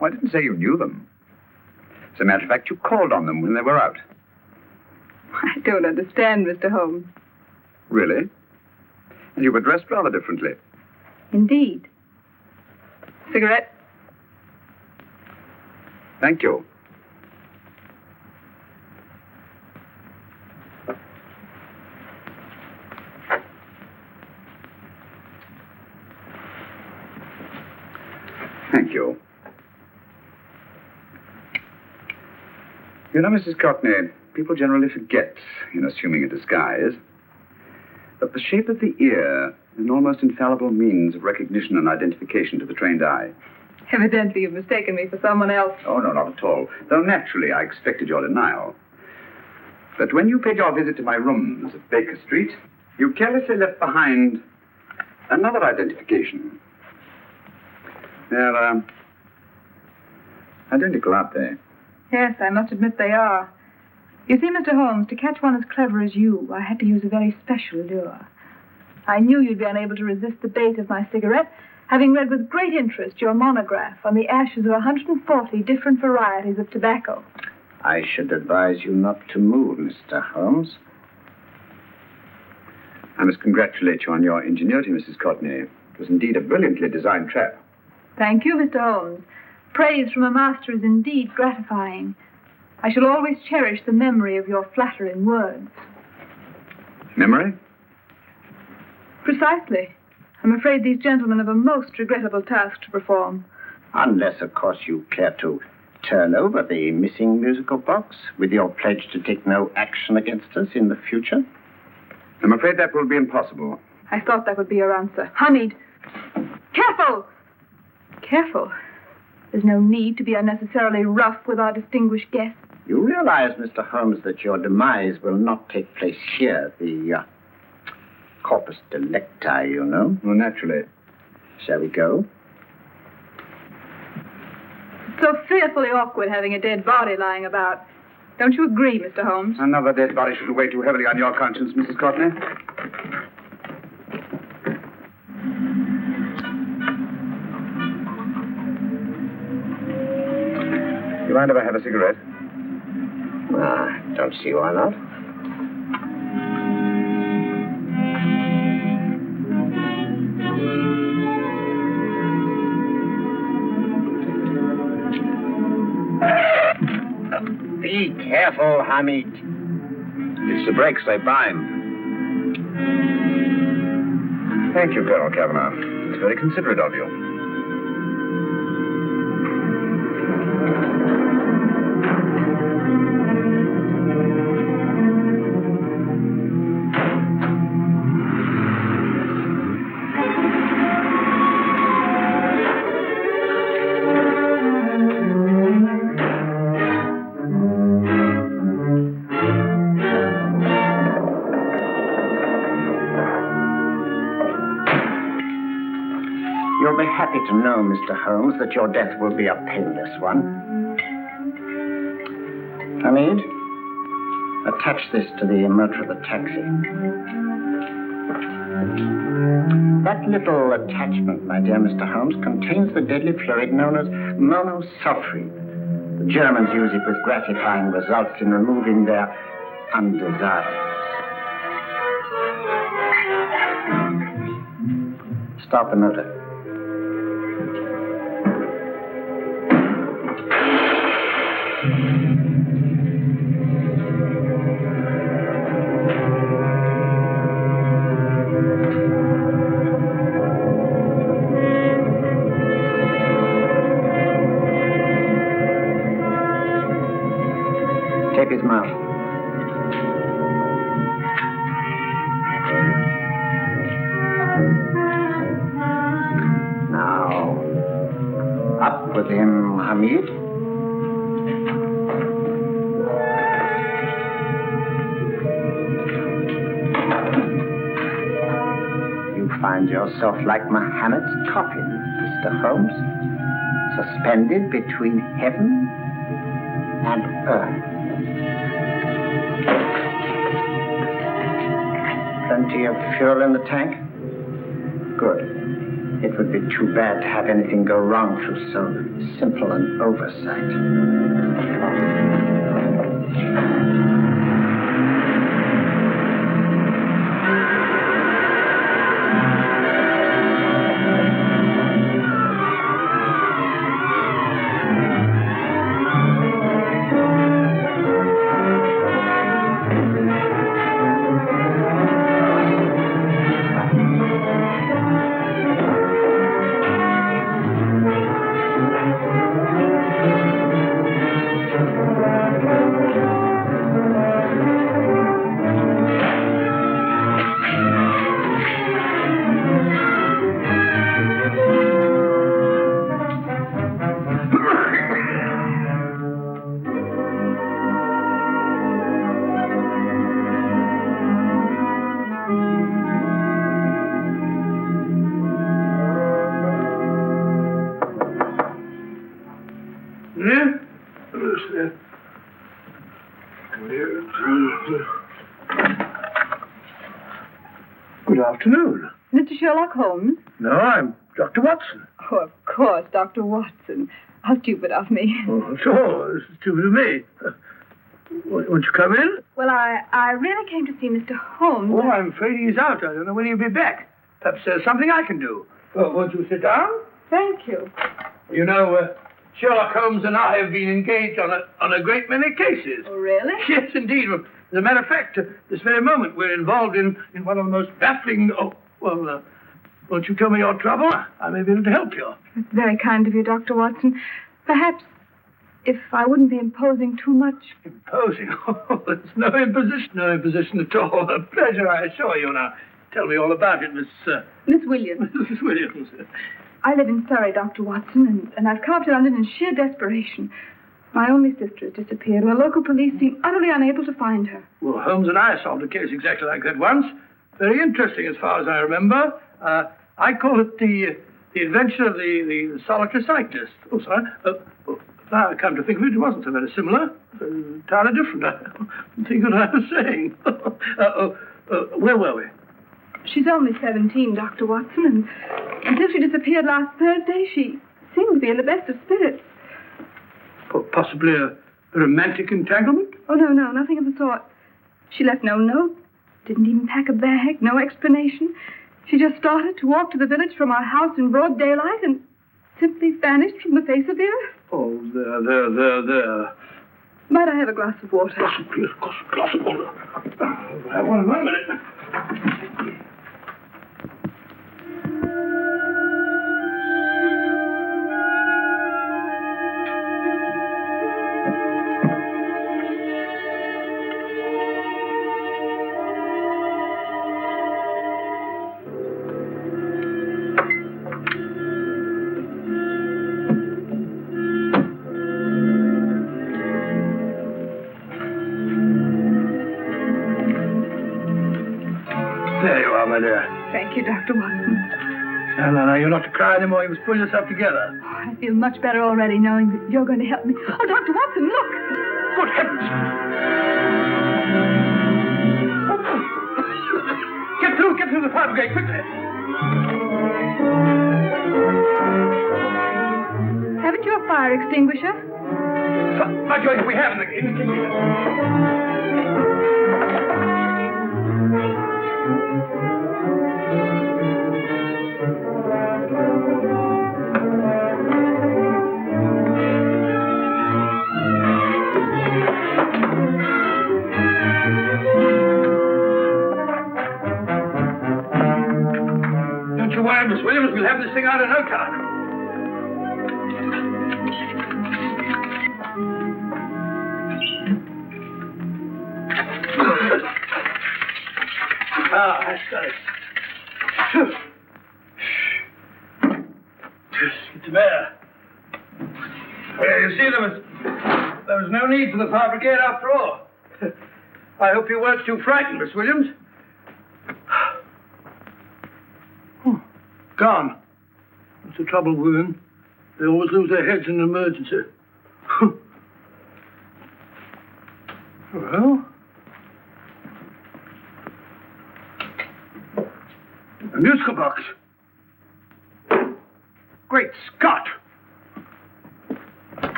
Well, I didn't say you knew them. As a matter of fact, you called on them when they were out. I don't understand, Mr. Holmes. Really? And you were dressed rather differently. Indeed. Cigarette? Thank you. Thank you. You know, Mrs. Courtney, people generally forget, in assuming a disguise, that the shape of the ear is an almost infallible means of recognition and identification to the trained eye. Evidently, you've mistaken me for someone else. Oh, no, not at all. Though naturally, I expected your denial. But when you paid your visit to my rooms at Baker Street, you carelessly left behind another identification. They're, identical, aren't they? Yes, I must admit they are. You see, Mr. Holmes, to catch one as clever as you, I had to use a very special lure. I knew you'd be unable to resist the bait of my cigarette, having read with great interest your monograph on the ashes of 140 different varieties of tobacco. I should advise you not to move, Mr. Holmes. I must congratulate you on your ingenuity, Mrs. Courtney. It was indeed a brilliantly designed trap. Thank you, Mr. Holmes. Praise from a master is indeed gratifying. I shall always cherish the memory of your flattering words. Memory? Precisely. I'm afraid these gentlemen have a most regrettable task to perform. Unless, of course, you care to turn over the missing musical box with your pledge to take no action against us in the future. I'm afraid that will be impossible. I thought that would be your answer. Hamid! Careful! Careful. There's no need to be unnecessarily rough with our distinguished guest. You realize, Mr. Holmes, that your demise will not take place here. The corpus delicti, you know. Well, naturally. Shall we go? It's so fearfully awkward having a dead body lying about. Don't you agree, Mr. Holmes? Another dead body shouldn't weigh too heavily on your conscience, Mrs. Courtney. You mind if I have a cigarette? Don't see why not. Be careful, Hamid. It's the brakes they bind. Thank you, Colonel Kavanagh. It's very considerate of you. You'll be happy to know, Mr. Holmes, that your death will be a painless one. Hamid, attach this to the motor of the taxi. That little attachment, my dear Mr. Holmes, contains the deadly fluid known as monosulfide. The Germans use it with gratifying results in removing their undesirables. Start the motor. Tape his mouth. Now, up with him, Hamid. You find yourself like Muhammad's coffin, Mr. Holmes, suspended between heaven and earth. Plenty of fuel in the tank? Good. It would be too bad to have anything go wrong through so simple an oversight. Good afternoon. Mr. Sherlock Holmes? No, I'm Dr. Watson. Oh, of course, Dr. Watson. How stupid of me. Oh, sure. It's stupid of me. Won't you come in? Well, I really came to see Mr. Holmes. Oh, I'm afraid he's out. I don't know when he'll be back. Perhaps there's something I can do. Won't you sit down? Thank you. You know, Sherlock Holmes and I have been engaged on a great many cases. Oh, really? Yes, indeed. As a matter of fact, this very moment we're involved in one of the most baffling... won't you tell me your trouble? I may be able to help you. It's very kind of you, Dr. Watson. Perhaps if I wouldn't be imposing too much. Imposing? Oh, it's no imposition. No imposition at all. A pleasure, I assure you. Now, tell me all about it, Miss Williams. Mrs. Williams. I live in Surrey, Dr. Watson, and I've come up to London in sheer desperation. My only sister has disappeared, and the local police seem utterly unable to find her. Well, Holmes and I solved a case exactly like that once. Very interesting, as far as I remember. I call it the adventure of the solitary cyclist. Oh, sorry. Now I come to think of it, it wasn't so very similar. Entirely different. I don't think what I was saying. Where were we? She's only 17, Dr. Watson, and until she disappeared last Thursday, she seemed to be in the best of spirits. Possibly a romantic entanglement? Oh, no, nothing of the sort. She left no note, didn't even pack a bag, no explanation. She just started to walk to the village from our house in broad daylight and simply vanished from the face of the earth. Oh, there. Might I have a glass of water? Yes, of course, a glass of water. I'll have one in a minute. There you are, my dear. Thank you, Dr. Watson. No, you're not to cry anymore. You must pull yourself together. Oh, I feel much better already knowing that you're going to help me. Oh, Dr. Watson, look! Good heavens! Get through the fire brigade, quickly! Haven't you a fire extinguisher? By George, we have in the kitchen. Don't you worry, Miss Williams. We'll have this thing out in no time. That's got it. Get to bear. Well, you see, there was no need for the fire brigade after all. I hope you weren't too frightened, Miss Williams. Gone. That's the trouble with women. They always lose their heads in an emergency. Well... a musical box.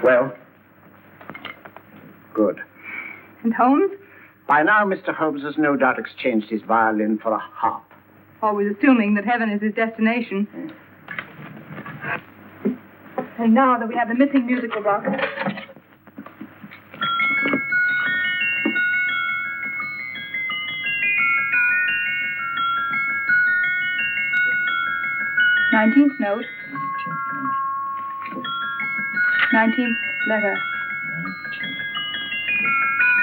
Well? Good. And Holmes? By now, Mr. Holmes has no doubt exchanged his violin for a harp. Always assuming that heaven is his destination. And now that we have the missing musical box. '19th note. 19th letter.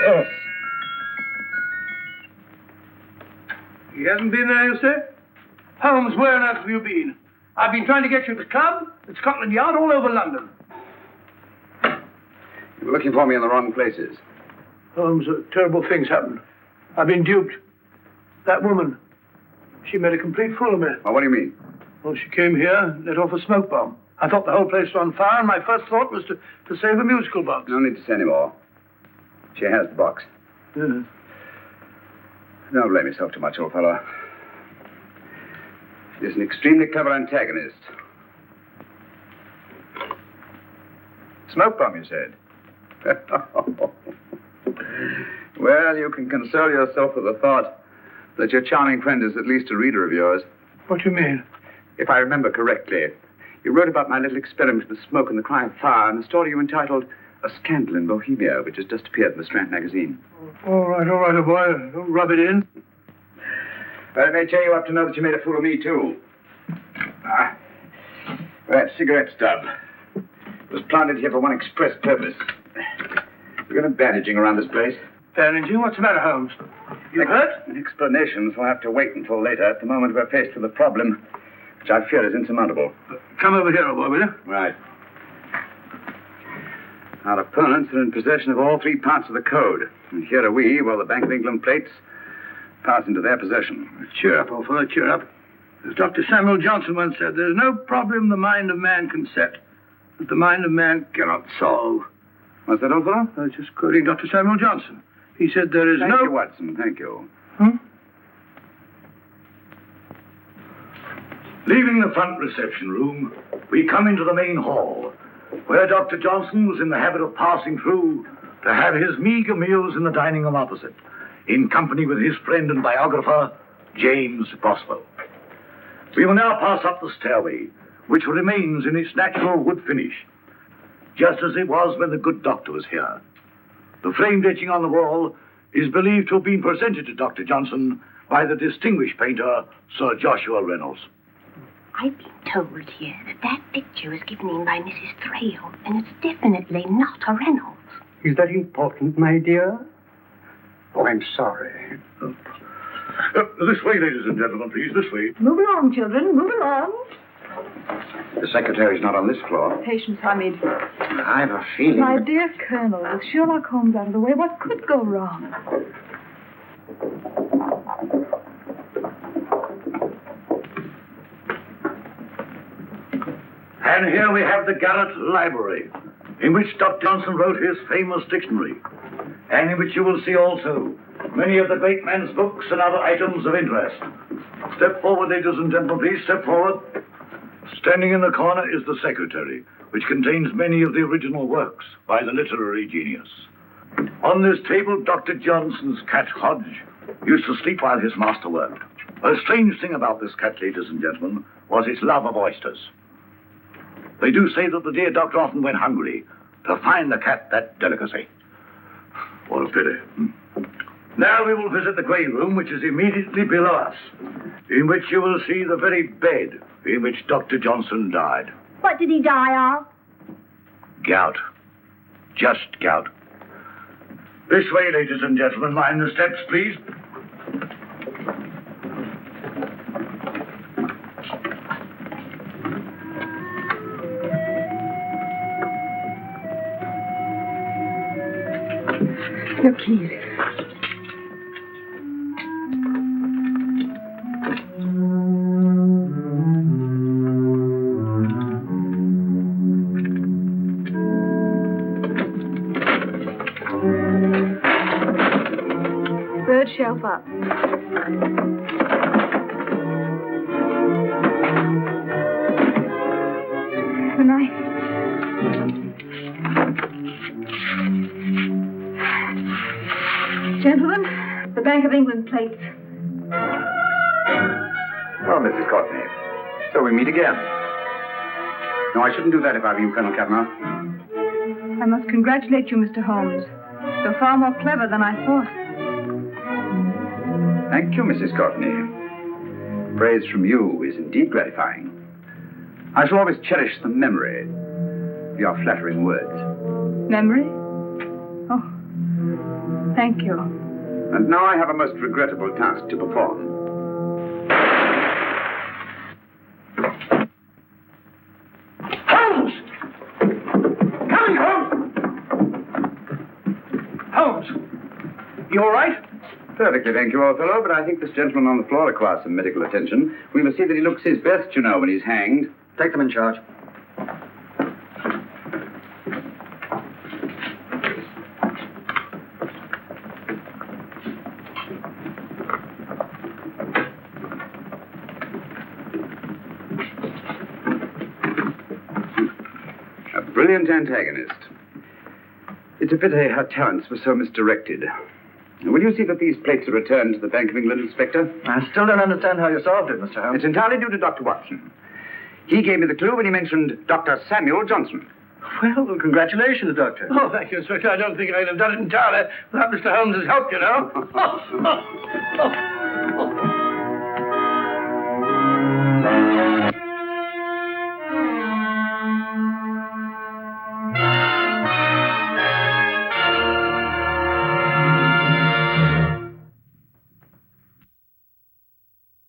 Yes. He hasn't been there, you say? Holmes, where on earth have you been? I've been trying to get you at the club, at Scotland Yard, all over London. You were looking for me in the wrong places. Holmes, terrible things happened. I've been duped. That woman, she made a complete fool of me. Well, what do you mean? Well, she came here and let off a smoke bomb. I thought the whole place was on fire, and my first thought was to save the musical box. No need to say any more. She has the box. Yes. Don't blame yourself too much, old fellow. She's an extremely clever antagonist. Smoke bomb, you said? Well, you can console yourself with the thought that your charming friend is at least a reader of yours. What do you mean? If I remember correctly, you wrote about my little experiment with smoke and the cry of fire in a story you entitled A Scandal in Bohemia, which has just appeared in the Strand magazine. All right, old boy. Don't rub it in. But it may cheer you up to know that you made a fool of me, too. That cigarette stub was planted here for one express purpose. We're going to bandaging around this place. Bandaging? What's the matter, Holmes? You hurt? Explanations will have to wait until later. At the moment, we're faced with a problem which I fear is insurmountable. Come over here, old boy, will you? Right. Our opponents are in possession of all three parts of the code. And here are we, while the Bank of England plates pass into their possession. Cheer up, old fellow, cheer up. As Dr. Samuel Johnson once said, there's no problem the mind of man can set that the mind of man cannot solve. What's that, old fellow? I was just quoting Dr. Samuel Johnson. He said there is Thank you, Watson. Thank you. Leaving the front reception room, we come into the main hall, where Dr. Johnson was in the habit of passing through to have his meager meals in the dining room opposite, in company with his friend and biographer, James Boswell. We will now pass up the stairway, which remains in its natural wood finish, just as it was when the good doctor was here. The framed etching on the wall is believed to have been presented to Dr. Johnson by the distinguished painter, Sir Joshua Reynolds. I've been told here that picture was given in by Mrs. Thrale, and it's definitely not a Reynolds. Is that important, my dear? Oh, I'm sorry. This way, ladies and gentlemen, please, this way. Move along, children, move along. The secretary's not on this floor. Patience, Hamid. I've a feeling... My dear Colonel, with Sherlock Holmes out of the way, what could go wrong? And here we have the Garrett Library, in which Dr. Johnson wrote his famous dictionary, and in which you will see also many of the great man's books and other items of interest. Step forward, ladies and gentlemen, please, step forward. Standing in the corner is the secretary, which contains many of the original works by the literary genius. On this table, Dr. Johnson's cat, Hodge, used to sleep while his master worked. A strange thing about this cat, ladies and gentlemen, was its love of oysters. They do say that the dear doctor often went hungry to find the cat that delicacy. What a pity. Now we will visit the grey room, which is immediately below us, in which you will see the very bed in which Dr. Johnson died. What did he die of? Gout. Just gout. This way, ladies and gentlemen. Mind the steps, please. Your keys. Third shelf up. The knife. Bank of England plates. Well, Mrs. Courtney, so we meet again. No, I shouldn't do that if I were you, Colonel Kavanagh. I must congratulate you, Mr. Holmes. You're far more clever than I thought. Thank you, Mrs. Courtney. Praise from you is indeed gratifying. I shall always cherish the memory of your flattering words. Memory? Oh, thank you. And now I have a most regrettable task to perform. Holmes! Coming, Holmes! Holmes! You all right? Perfectly, thank you, old fellow, but I think this gentleman on the floor requires some medical attention. We must see that he looks his best, you know, when he's hanged. Take them in charge. A brilliant antagonist. It's a pity her talents were so misdirected. Will you see that these plates are returned to the Bank of England, Inspector? I still don't understand how you solved it, Mr. Holmes. It's entirely due to Dr. Watson. He gave me the clue when he mentioned Dr. Samuel Johnson. Well, congratulations, Doctor. Oh, thank you, Inspector. I don't think I'd have done it entirely without Mr. Holmes' help, you know.